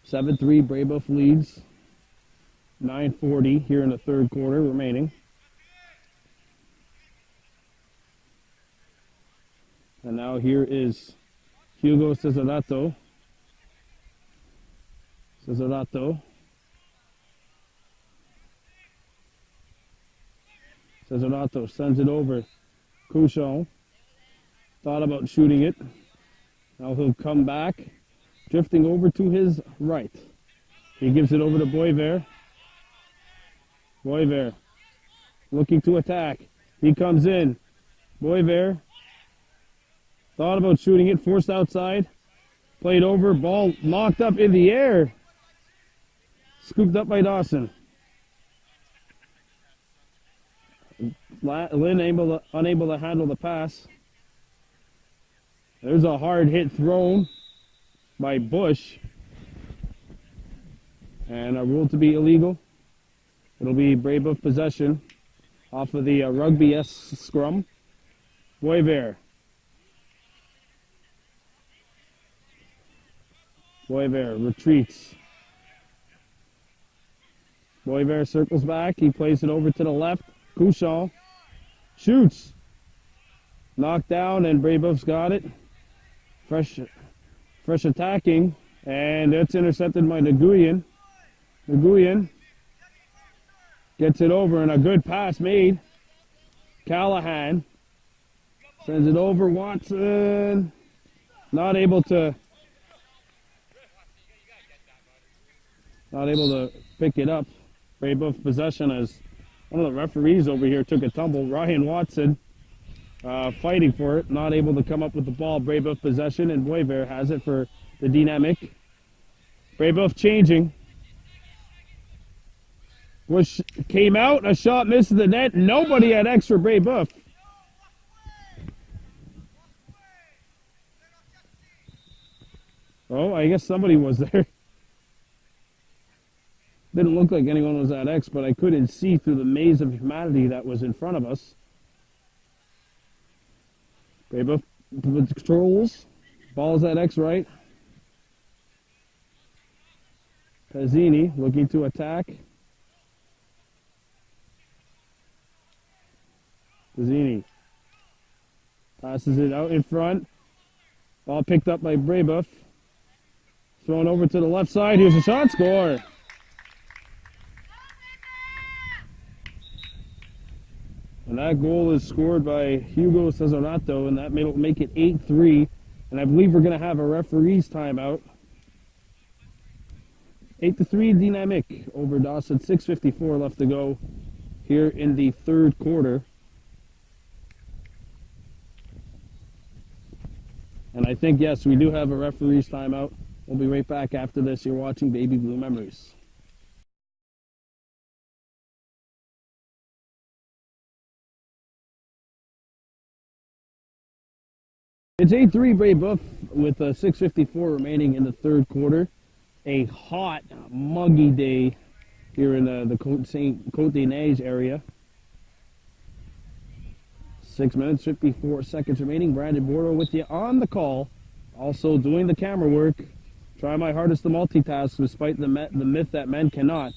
Seven 3 Brebeuf leads. 9:40 here in the third quarter remaining. And now here is Hugo Cesaretto. Cesaretto sends it over. Couchon thought about shooting it. Now he'll come back, drifting over to his right. He gives it over to Boisvert. Boisvert looking to attack. He comes in. Boisvert thought about shooting it, forced outside. Played over, ball knocked up in the air. Scooped up by Dawson. Lynn unable to handle the pass. There's a hard hit thrown by Bush. And a rule to be illegal. It'll be Brebeuf possession off of the rugby-esque scrum. Boisvert. Boisvert retreats. Boisvert circles back. He plays it over to the left. Couchon shoots. Knocked down, and Brebeuf's got it. Fresh attacking, and it's intercepted by Nguyen. Nguyen gets it over, and a good pass made. Callahan sends it over. Watson not able to pick it up. Brebeuf possession as one of the referees over here took a tumble. Ryan Watson fighting for it, not able to come up with the ball. Brebeuf possession, and Boisvert has it for the Dynamic. Brebeuf changing. Bush came out, a shot misses the net. Nobody at X for Brebeuf. Oh, I guess somebody was there. Didn't look like anyone was at X, but I couldn't see through the maze of humanity that was in front of us. Brebeuf controls. Ball's at X right. Pezzini looking to attack. Pezzini passes it out in front. Ball picked up by Brebeuf. Thrown over to the left side. Here's a shot. Score. And that goal is scored by Hugo Cesaretto, and that will make it 8-3. And I believe we're going to have a referee's timeout. 8-3 Dynamic over Dawson. 6:54 left to go here in the third quarter. And I think, yes, we do have a referee's timeout. We'll be right back after this. You're watching Baby Blue Memories. It's 8-3 Brebeuf with 6:54 remaining in the third quarter. A hot, muggy day here in the Côte des Neiges area. 6 minutes, 54 seconds remaining. Brandon Bordeaux with you on the call. Also doing the camera work. Try my hardest to multitask despite the myth that men cannot.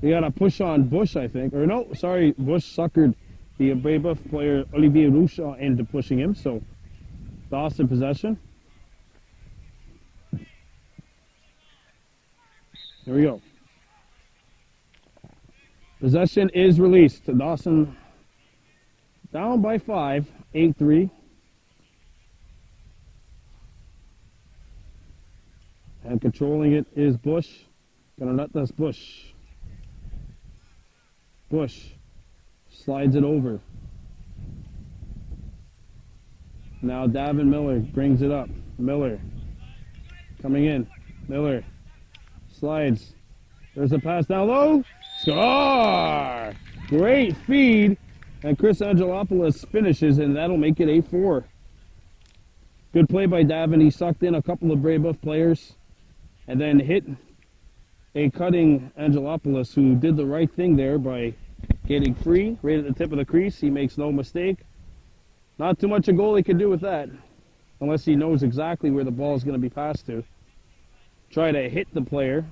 We got a push on Bush, I think. Or no, sorry, Bush suckered the Brebeuf player Olivier Rouchon into pushing him. So, Dawson possession. Here we go. Possession is released. Dawson down by 5, 8-3. And controlling it is Bush. Gonna let this Bush. Bush slides it over. Now Davin Miller brings it up. Miller coming in. Miller slides. There's a pass down low. Score! Great feed. And Chris Angelopoulos finishes, and that'll make it 8-4. Good play by Davin. He sucked in a couple of Brebeuf players and then hit a cutting Angelopoulos, who did the right thing there by getting free right at the tip of the crease. He makes no mistake. Not too much a goalie can do with that, unless he knows exactly where the ball is going to be passed to. Try to hit the player.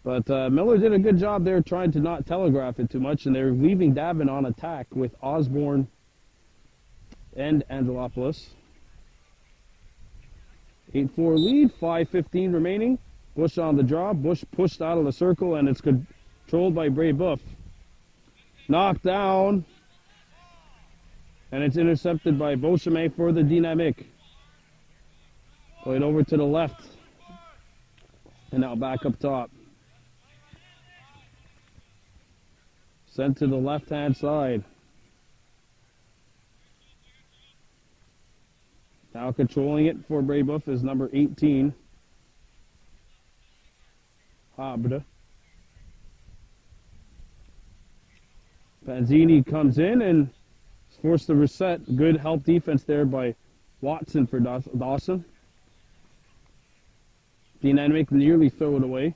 But Miller did a good job there trying to not telegraph it too much, and they're leaving Davin on attack with Osborne and Angelopoulos. 8-4 lead, 5:15 remaining. Bush on the draw. Bush pushed out of the circle, and it's controlled by Brebeuf. Knocked down, and it's intercepted by Beauchemin for the Dynamique. Played over to the left, and now back up top. Sent to the left-hand side. Now controlling it for Brebeuf is number 18. Habre. Panzini comes in and is forced to reset. Good help defense there by Watson for Dawson. Dynamic nearly throw it away.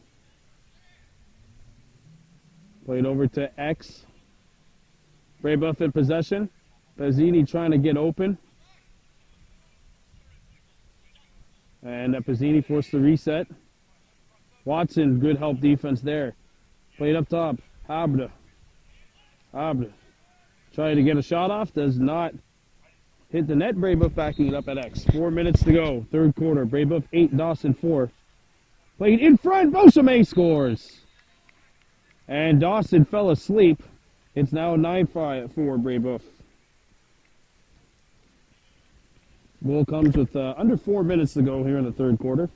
Played over to X. Brebeuf in possession. Panzini trying to get open. And Panzini forced to reset. Watson, good help defense there. Played up top. Habre. Habre. Trying to get a shot off. Does not hit the net. Brebeuf backing it up at X. 4 minutes to go. Third quarter. Brebeuf 8, Dawson 4. Played in front. Beauchemin scores. And Dawson fell asleep. It's now 9-5 for Brebeuf. Goal comes with under 4 minutes to go here in the third quarter.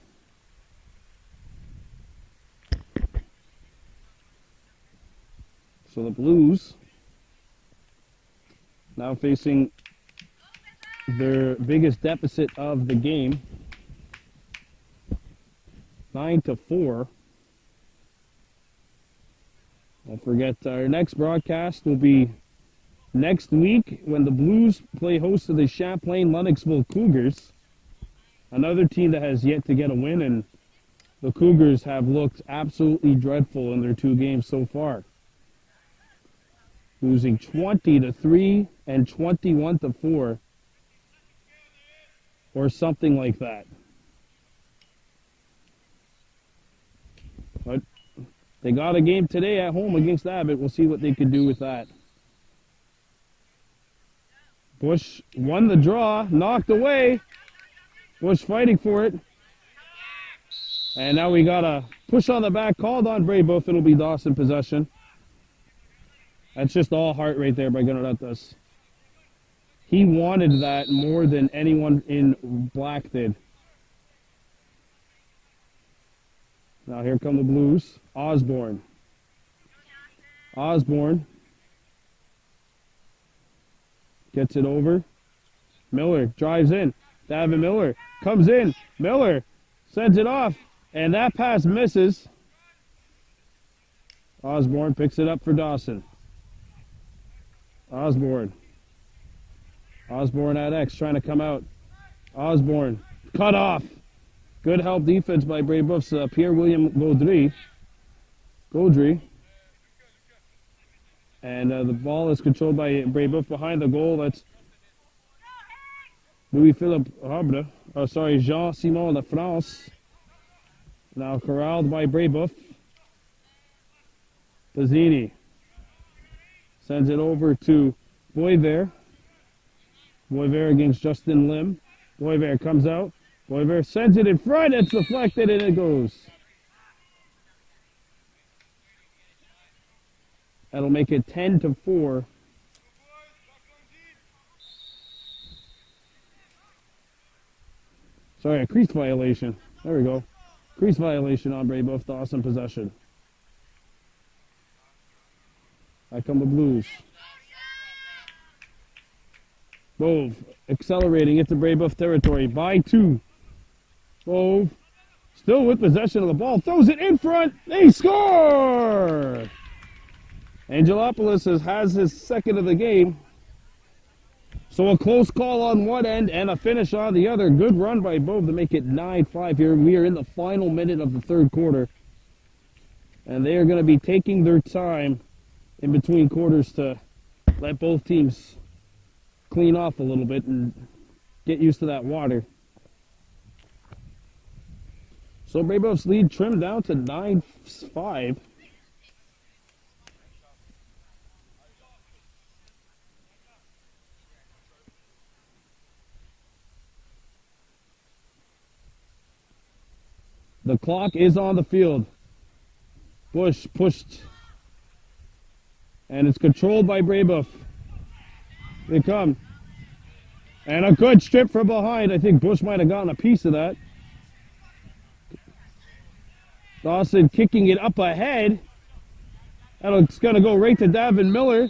So the Blues now facing their biggest deficit of the game. 9-4. Don't forget, our next broadcast will be next week when the Blues play host to the Champlain-Lennoxville Cougars. Another team that has yet to get a win, and the Cougars have looked absolutely dreadful in their 2 games so far. Losing 20-3 and 21-4. Or something like that. But they got a game today at home against Abbott. We'll see what they can do with that. Bush won the draw, knocked away. Bush fighting for it. And now we got a push on the back called on Brebeuf. It'll be Dawson possession. That's just all heart right there by Gunarattas. He wanted that more than anyone in black did. Now here come the Blues. Osborne. Osborne gets it over. Miller drives in. Davin Miller comes in. Miller sends it off. And that pass misses. Osborne picks it up for Dawson. Osborne Osborne at X trying to come out. Osborne cut off. Good help defense by Brebeuf's Pierre-William Gaudry. And the ball is controlled by Brebeuf behind the goal. That's Louis-Philippe Habre. Oh, sorry, Jean-Simon Lafrance. Now corralled by Brebeuf. Pizzini sends it over to Boisvert. Boisvert against Justin Lim. Boisvert comes out. Boisvert sends it in front. It's deflected and it goes. That'll make it 10-4. Sorry, a crease violation. There we go. Crease violation on Brebeuf. Dawson possession. Back come the Blues. Bove accelerating into Brebeuf territory by 2. Bove still with possession of the ball. Throws it in front. They score! Angelopoulos has his second of the game. So a close call on one end and a finish on the other. Good run by Bove to make it 9-5 here. We are in the final minute of the third quarter. And they are going to be taking their time in between quarters to let both teams clean off a little bit and get used to that water. So Brebeuf's lead trimmed down to 9-5. The clock is on the field. Bush pushed. And it's controlled by Brebeuf. They come. And a good strip from behind. I think Bush might have gotten a piece of that. Dawson kicking it up ahead. It's going to go right to Davin Miller.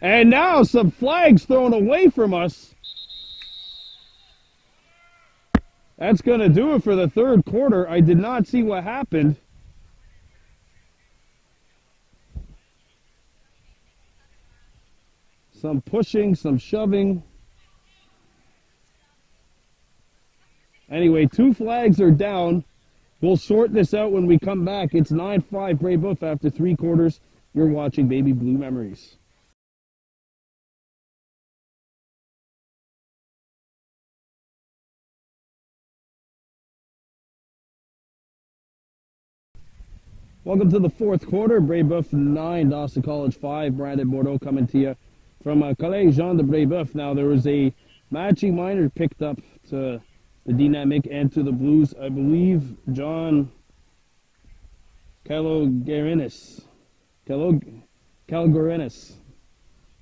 And now some flags thrown away from us. That's going to do it for the third quarter. I did not see what happened. Some pushing, some shoving. Anyway, 2 flags are down. We'll sort this out when we come back. It's 9-5 Brebeuf after 3 quarters. You're watching Baby Blue Memories. Welcome to the fourth quarter. Brebeuf 9, Dawson College 5. Brandon Bordeaux coming to you from Collège Jean-de-Brebeuf. Now, there was a matching minor picked up to the Dynamic and to the Blues. I believe John Kalogarinis.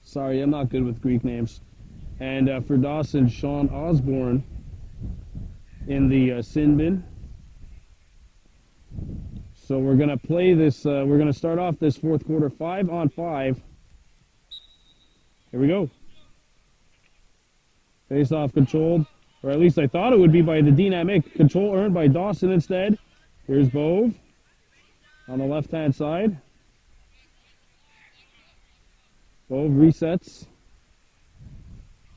Sorry, I'm not good with Greek names. And for Dawson, Sean Osborne in the sin bin. So we're going to play this, we're going to start off this fourth quarter 5-on-5. Here we go. Face-off controlled, or at least I thought it would be by the Dynamic. Control earned by Dawson instead. Here's Bove on the left-hand side. Bove resets.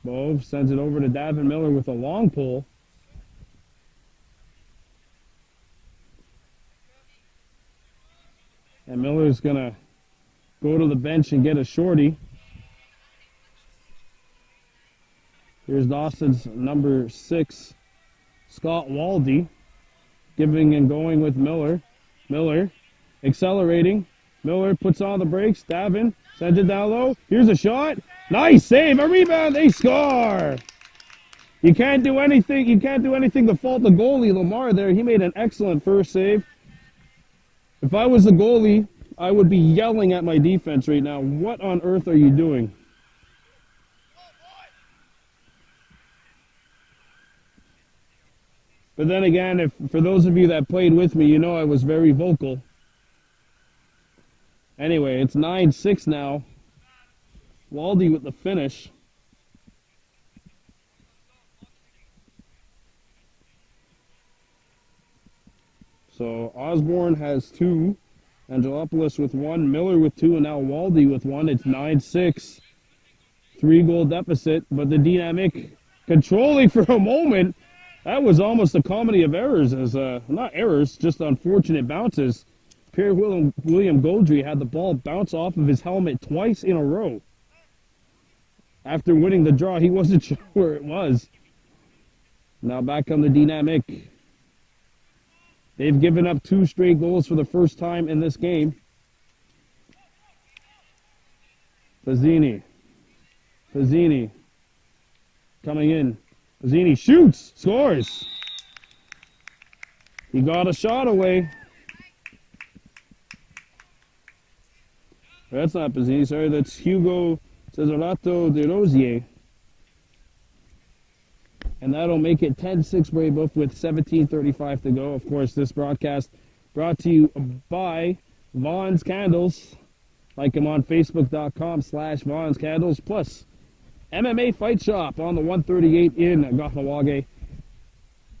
Bove sends it over to Davin Miller with a long pull. And Miller's going to go to the bench and get a shorty. Here's Dawson's number 6, Scott Waldy, giving and going with Miller. Miller accelerating. Miller puts on the brakes. Davin sends it down low. Here's a shot. Nice save. A rebound. They score. You can't do anything. You can't do anything to fault the goalie, Lamar, there. He made an excellent first save. If I was the goalie, I would be yelling at my defense right now. What on earth are you doing? But then again, for those of you that played with me, you know I was very vocal. Anyway, it's 9-6 now. Waldy with the finish. So Osborne has 2, Angelopoulos with 1, Miller with 2, and now Waldy with 1. It's 9-6. 3-goal deficit, but the Dynamic controlling for a moment. That was almost a comedy of errors, as not errors, just unfortunate bounces. Pierre-William Gaudry had the ball bounce off of his helmet twice in a row. After winning the draw, he wasn't sure where it was. Now back on the Dynamic. They've given up 2 straight goals for the first time in this game. Fazzini coming in. Fazzini shoots, scores. He got a shot away. That's not Fazzini, sorry, that's Hugo Cesarato de Rosier. And that'll make it 10-6 Brebeuf with 17:35 to go. Of course, this broadcast brought to you by Vaughn's Candles. Like them on Facebook.com/Vaughn's Candles. Plus, MMA Fight Shop on the 138 in Kahnawake.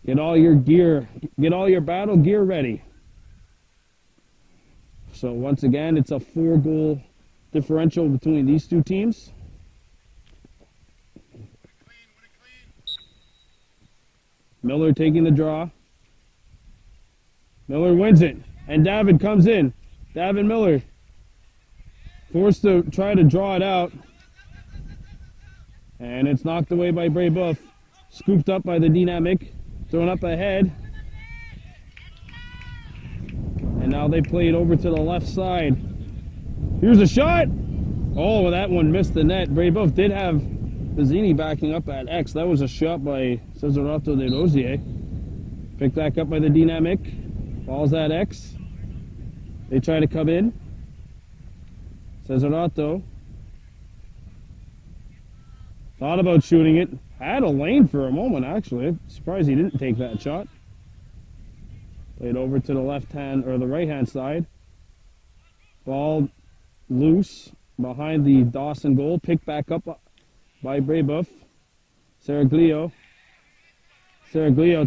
Get all your gear, get all your battle gear ready. So once again, it's a 4-goal differential between these two teams. Miller taking the draw. Miller wins it. And David comes in. David Miller forced to try to draw it out. And it's knocked away by Brebeuf. Scooped up by the Dynamic. Thrown up ahead. And now they play it over to the left side. Here's a shot. Oh, well, that one missed the net. Brebeuf did have Fazzini backing up at X. That was a shot by Cesarato de Rosier. Picked back up by the Dynamic. Ball's at X. They try to come in. Cesarato thought about shooting it. Had a lane for a moment, actually. I'm surprised he didn't take that shot. Played over to the left hand or the right hand side. Ball loose behind the Dawson goal. Picked back up by Brebeuf. Seraglio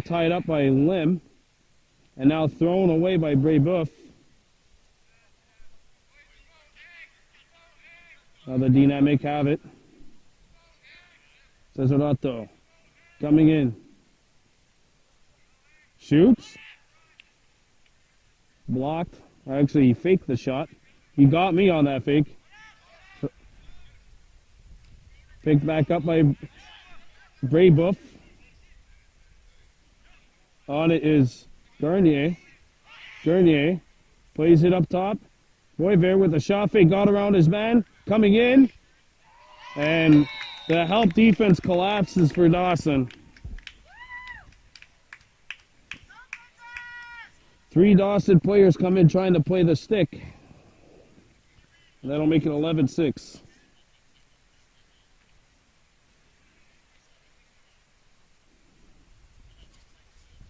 tied up by Lim. And now thrown away by Brebeuf. Now the Dynamic have it. Cesarato coming in. Shoots. Blocked. Actually, he faked the shot. He got me on that fake. Picked back up by Brebeuf. On it is Garnier. Garnier plays it up top. Boisvert with a shot fake. Got around his man. Coming in. And the help defense collapses for Dawson. 3 Dawson players come in trying to play the stick. And that'll make it 11-6.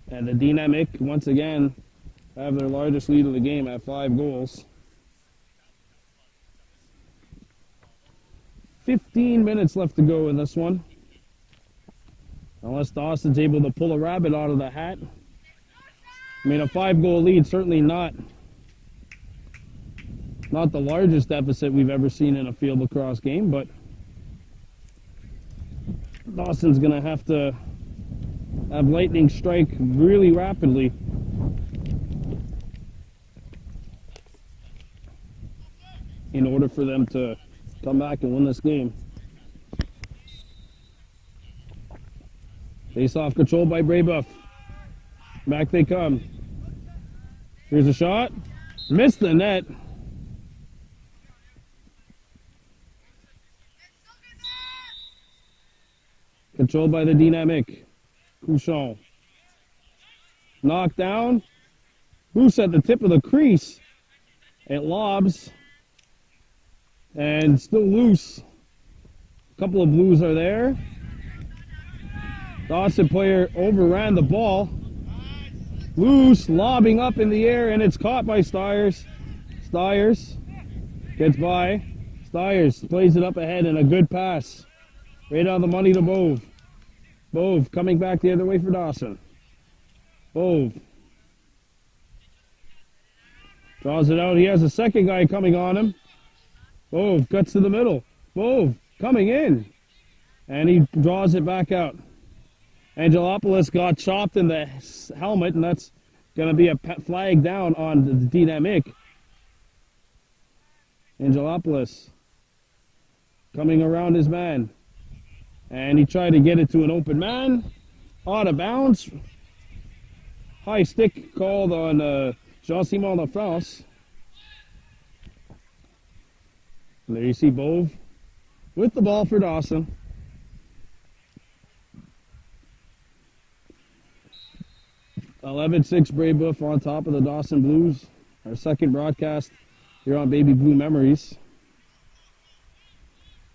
And the Dynamic, once again, have their largest lead of the game at 5 goals. 15 minutes left to go in this one. Unless Dawson's able to pull a rabbit out of the hat. I mean, a 5-goal lead, certainly not the largest deficit we've ever seen in a field lacrosse game, but Dawson's going to have lightning strike really rapidly. In order for them to come back and win this game. Face-off control by Brebeuf. Back they come. Here's a shot. Missed the net. Controlled by the Dynamic. Couchon. Knocked down. Loose at the tip of the crease. It lobs. And still loose. A couple of blues are there. Dawson player overran the ball. Loose, lobbing up in the air, and it's caught by Stiers. Stiers gets by. Stiers plays it up ahead, and a good pass. Right on the money to Bove. Bove coming back the other way for Dawson. Bove Draws it out. He has a second guy coming on him. Bove cuts to the middle. Bove coming in. And he draws it back out. Angelopoulos got chopped in the helmet, and that's going to be a flag down on the Dynamic. Angelopoulos coming around his man. And he tried to get it to an open man. Out of bounds. High stick called on Jean-Simon Lafrance. And there you see Bove with the ball for Dawson. (11-6) Brebeuf on top of the Dawson Blues. Our second broadcast here on Baby Blue Memories.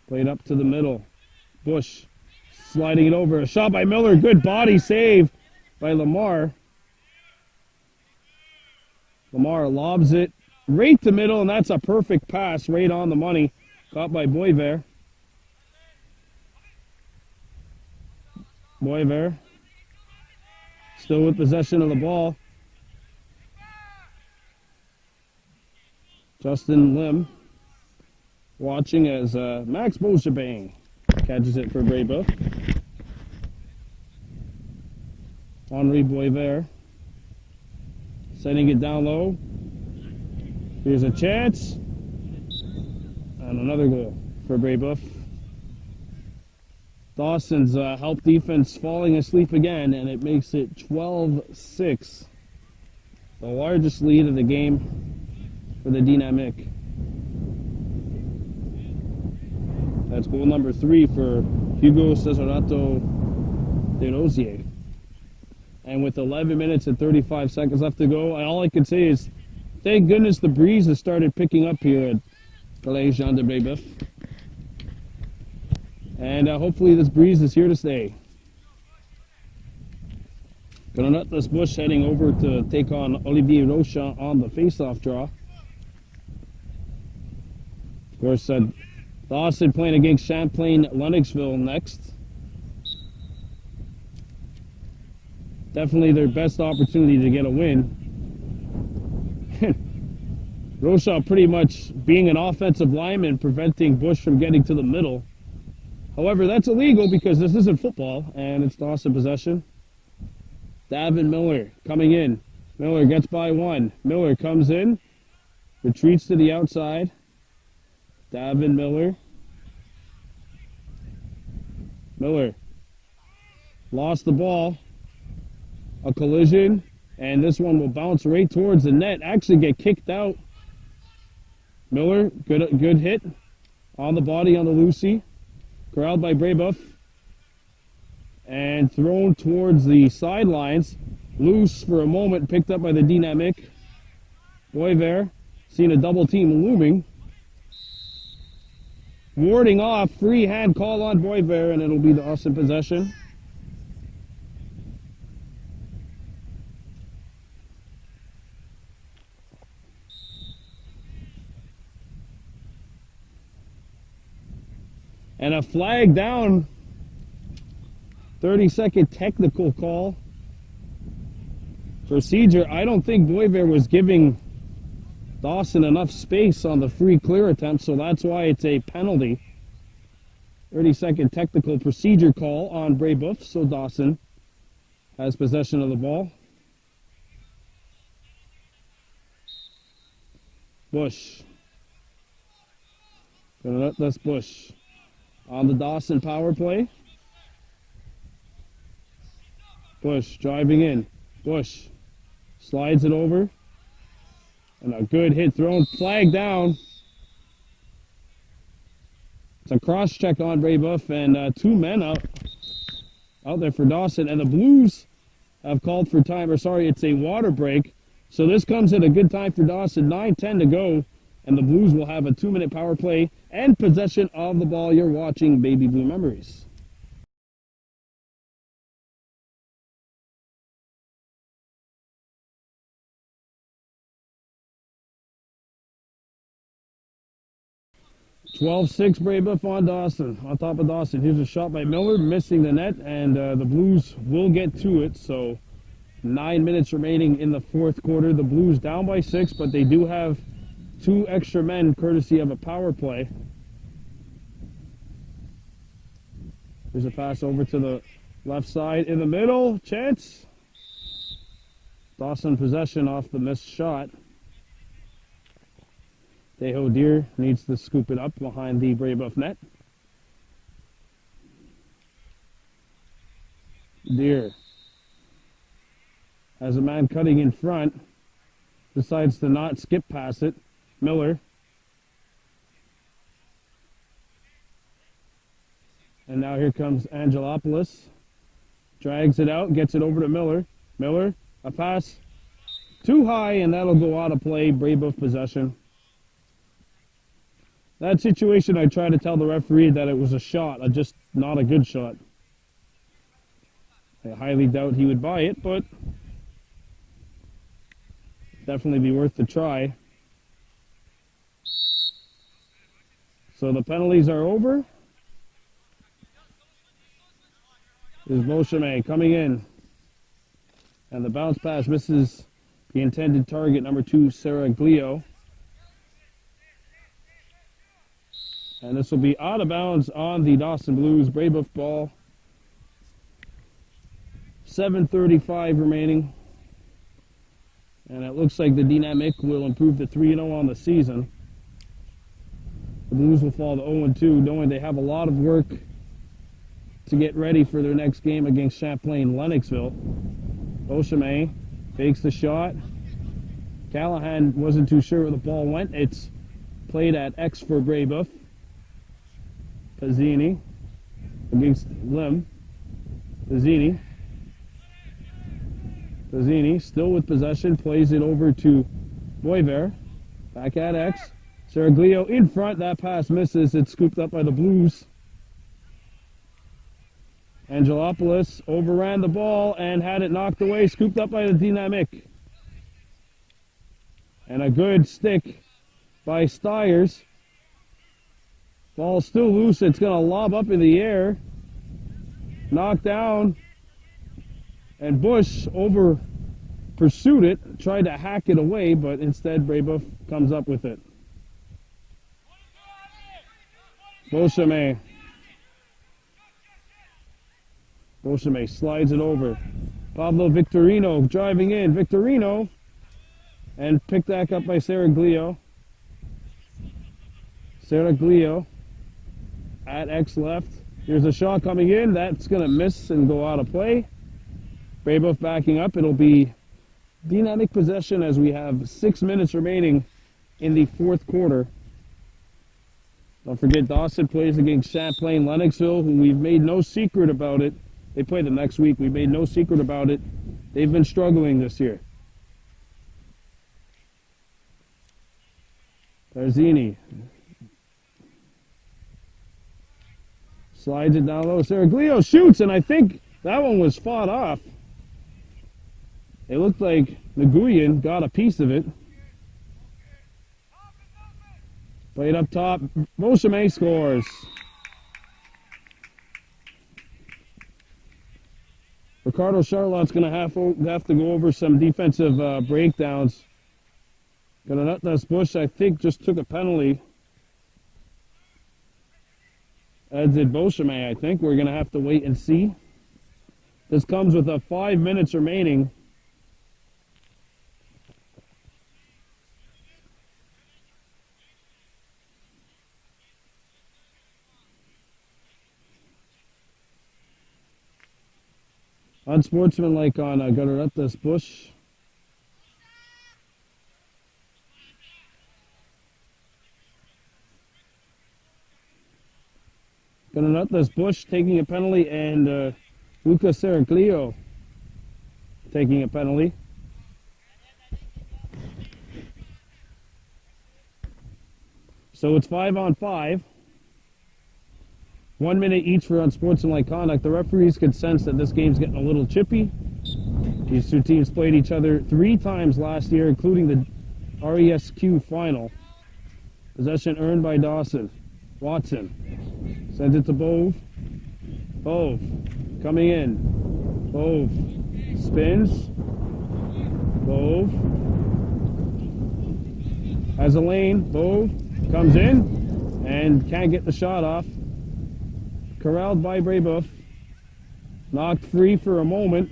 Played up to the middle. Bush sliding it over. A shot by Miller. Good body save by Lamar. Lamar lobs it right to middle, and that's a perfect pass right on the money. Caught by Boisvert. Boisvert still with possession of the ball. Justin Lim watching as Max Beauchabang catches it for Brebeuf. Henri Boisvert setting it down low. Here's a chance. And another goal for Brebeuf. Dawson's help defense falling asleep again, and it makes it 12-6. The largest lead of the game for the Dynamic. That's goal number 3 for Hugo Cesareto de Rosier. And with 11 minutes and 35 seconds left to go, all I can say is thank goodness the breeze has started picking up here at Collège Jean-de-Brebeuf. And hopefully this breeze is here to stay. Donatus Bush heading over to take on Olivier Rochon on the face-off draw. Of course, Dawson playing against Champlain Lennoxville next. Definitely their best opportunity to get a win. Rochon pretty much being an offensive lineman, preventing Bush from getting to the middle. However, that's illegal because this isn't football, and it's Dawson possession. Davin Miller coming in. Miller gets by one. Miller comes in, retreats to the outside. Davin Miller. Miller lost the ball. A collision, and this one will bounce right towards the net. Actually get kicked out. Miller, good hit on the body on the Lucy. Corralled by Brebeuf. And thrown towards the sidelines. Loose for a moment, picked up by the Dynamic. Boisvert, seeing a double team looming. Warding off, free hand call on Boisvert, and it'll be the Dawson possession. And a flag down. 30-second technical call. Procedure. I don't think Boisvert was giving Dawson enough space on the free clear attempt, so that's why it's a penalty. 30-second technical procedure call on Brebeuf, so Dawson has possession of the ball. Bush. Gonna let this Bush on the Dawson power play. Bush driving in. Bush slides it over. And a good hit thrown. Flag down. It's a cross check on Brebeuf, and 2 men out there for Dawson. And the Blues have called for time. Or sorry, it's a water break. So this comes at a good time for Dawson. 9:10 to go. And the Blues will have a 2-minute power play and possession of the ball. You're watching Baby Blue Memories. (12-6) Brebeuf on Dawson. On top of Dawson. Here's a shot by Miller, missing the net, and the Blues will get to it. So 9 minutes remaining in the fourth quarter. The Blues down by 6, but they do have 2 extra men courtesy of a power play. There's a pass over to the left side in the middle. Chance. Dawson possession off the missed shot. Deho Deer needs to scoop it up behind the Brebeuf net. Deer has a man cutting in front. Decides to not skip past it. Miller. And now here comes Angelopoulos. Drags it out, gets it over to Miller. Miller, a pass too high, and that'll go out of play. Brebeuf possession. That situation, I tried to tell the referee that it was a shot, just not a good shot. I highly doubt he would buy it, but definitely be worth the try. So the penalties are over. Is Beauchemin coming in. And the bounce pass misses the intended target, number 2, Saraglio. And this will be out of bounds on the Dawson Blues. Brebeuf ball. 7:35 remaining. And it looks like the dynamic will improve to 3-0 on the season. The Blues will fall to 0-2, knowing they have a lot of work to get ready for their next game against Champlain-Lennoxville. Beauchemin fakes the shot. Callahan wasn't too sure where the ball went. It's played at X for Brebeuf. Pazzini against Lim. Pazzini still with possession, plays it over to Boisvert. Back at X. Saraglio in front. That pass misses. It's scooped up by the Blues. Angelopoulos overran the ball and had it knocked away, scooped up by the Dynamic. And a good stick by Stiers. Ball still loose. It's going to lob up in the air. Knocked down. And Bush over pursued it, tried to hack it away, but instead Brebeuf comes up with it. Beauchemin slides it over. Pablo Victorino driving in. Victorino. And picked back up by Saraglio. Saraglio at X left. Here's a shot coming in. That's going to miss and go out of play. Brebeuf backing up. It'll be dynamic possession as we have 6 minutes remaining in the fourth quarter. Don't forget Dawson plays against Champlain-Lennoxville, who we've made no secret about it. They play them next week. We made no secret about it. They've been struggling this year. Tarzini slides it down low. Saraglio shoots, and I think that one was fought off. It looked like Nguyen got a piece of it. Played up top. Beauchemin scores. Ricardo Charlotte's going to have to go over some defensive breakdowns. Going to nut this Bush, I think, just took a penalty. As did Beauchemin, I think. We're going to have to wait and see. This comes with 5 minutes remaining. Unsportsmanlike on Gunnar Bush. Gunnar Bush taking a penalty, and Luca Saraglio taking a penalty. So it's 5-on-5. 1 minute each for unsportsmanlike conduct. The referees could sense that this game's getting a little chippy. These two teams played each other 3 times last year, including the RESQ final. Possession earned by Dawson. Watson sends it to Bove. Bove coming in. Bove spins. Bove has a lane. Bove comes in and can't get the shot off. Corralled by Brebeuf. Knocked free for a moment.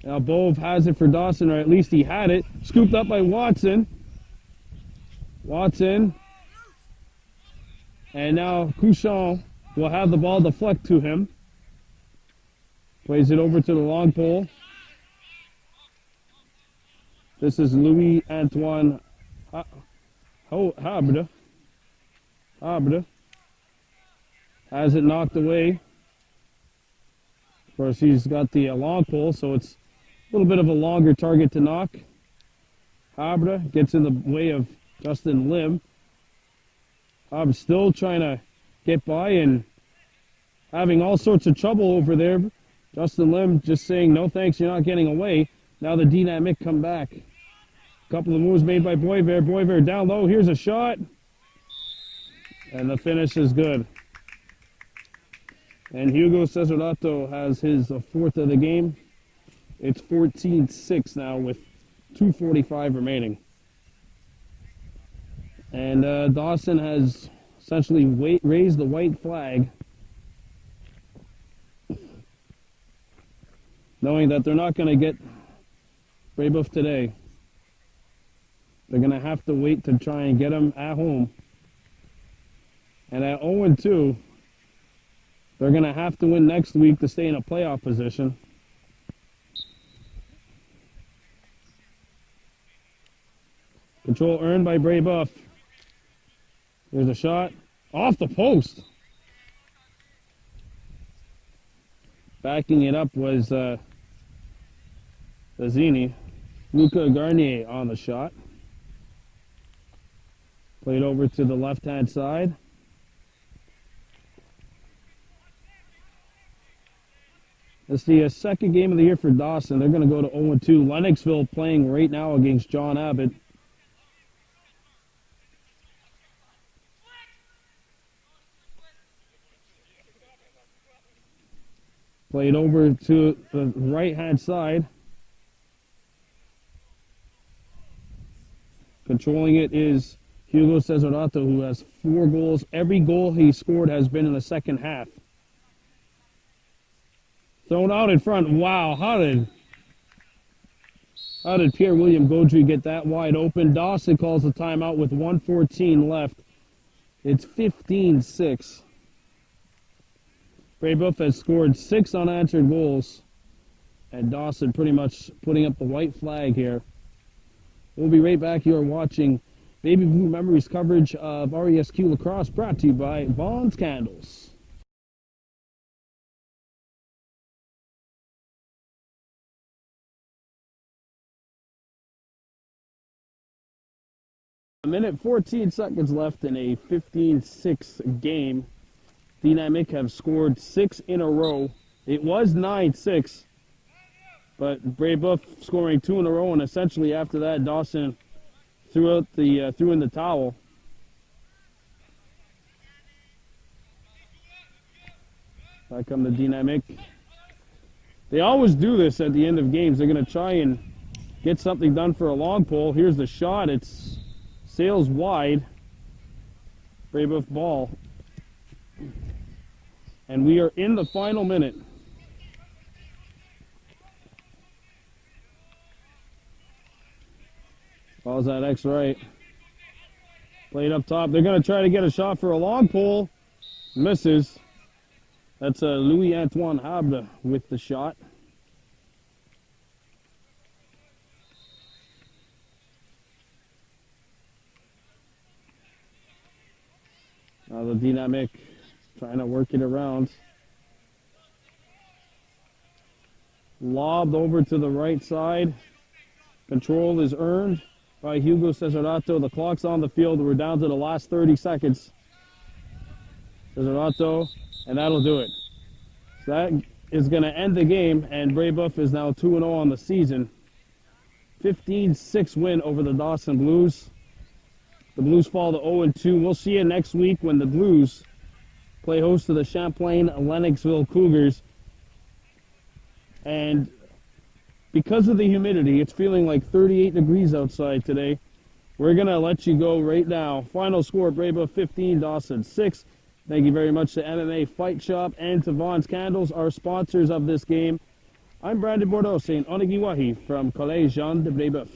Now Bove has it for Dawson, or at least he had it. Scooped up by Watson. Watson. And now Couchon will have the ball deflect to him. Plays it over to the long pole. This is Louis-Antoine Habre. Has it knocked away. Of course, he's got the long pole, so it's a little bit of a longer target to knock. Habre gets in the way of Justin Lim. I'm still trying to get by and having all sorts of trouble over there. Justin Lim just saying, no thanks, you're not getting away. Now the dynamic come back. A couple of moves made by Boisvert. Boisvert down low, here's a shot. And the finish is good. And Hugo Cesaroto has his fourth of the game. It's 14-6 now with 2:45 remaining. And Dawson has essentially raised the white flag, knowing that they're not going to get Brebeuf today. They're going to have to wait to try and get him at home. And at 0-2, they're going to have to win next week to stay in a playoff position. Control earned by Brebeuf. There's a shot. Off the post. Backing it up was Zazzini. Luca Garnier on the shot. Played over to the left-hand side. It's the second game of the year for Dawson. They're going to go to 0-2. Lennoxville playing right now against John Abbott. Played over to the right-hand side. Controlling it is Hugo Cesaroto, who has 4 goals. Every goal he scored has been in the second half. Thrown out in front. Wow, how did Pierre-William Gaudry get that wide open? Dawson calls the timeout with 1:14 left. It's 15-6. Brebeuf has scored 6 unanswered goals, and Dawson pretty much putting up the white flag here. We'll be right back. You are watching Baby Blue Memories coverage of RESQ Lacrosse, brought to you by Vaughn's Candles. A minute 14 seconds left in a 15-6 game. Dynamic have scored 6 in a row. It was 9-6, but Brebeuf scoring 2 in a row, and essentially after that, Dawson threw in the towel. Back come the Dynamic. They always do this at the end of games. They're going to try and get something done for a long pole. Here's the shot. It's sails wide. Brebeuf ball. And we are in the final minute. Ball's at X right. Played up top. They're going to try to get a shot for a long pole. Misses. That's Louis-Antoine Habre with the shot. Now the Dynamic trying to work it around. Lobbed over to the right side. Control is earned by Hugo Cesaroto. The clock's on the field. We're down to the last 30 seconds. Cesaroto, and that'll do it. So that is going to end the game, and Brebeuf is now 2-0 on the season. 15-6 win over the Dawson Blues. The Blues fall to 0-2. We'll see you next week when the Blues play host to the Champlain Lennoxville Cougars. And because of the humidity, it's feeling like 38 degrees outside today. We're going to let you go right now. Final score, Brebeuf 15, Dawson 6. Thank you very much to MMA Fight Shop and to Vaughn's Candles, our sponsors of this game. I'm Brandon Bordeaux saying Onigiwahi from Collège Jean-de-Brebeuf.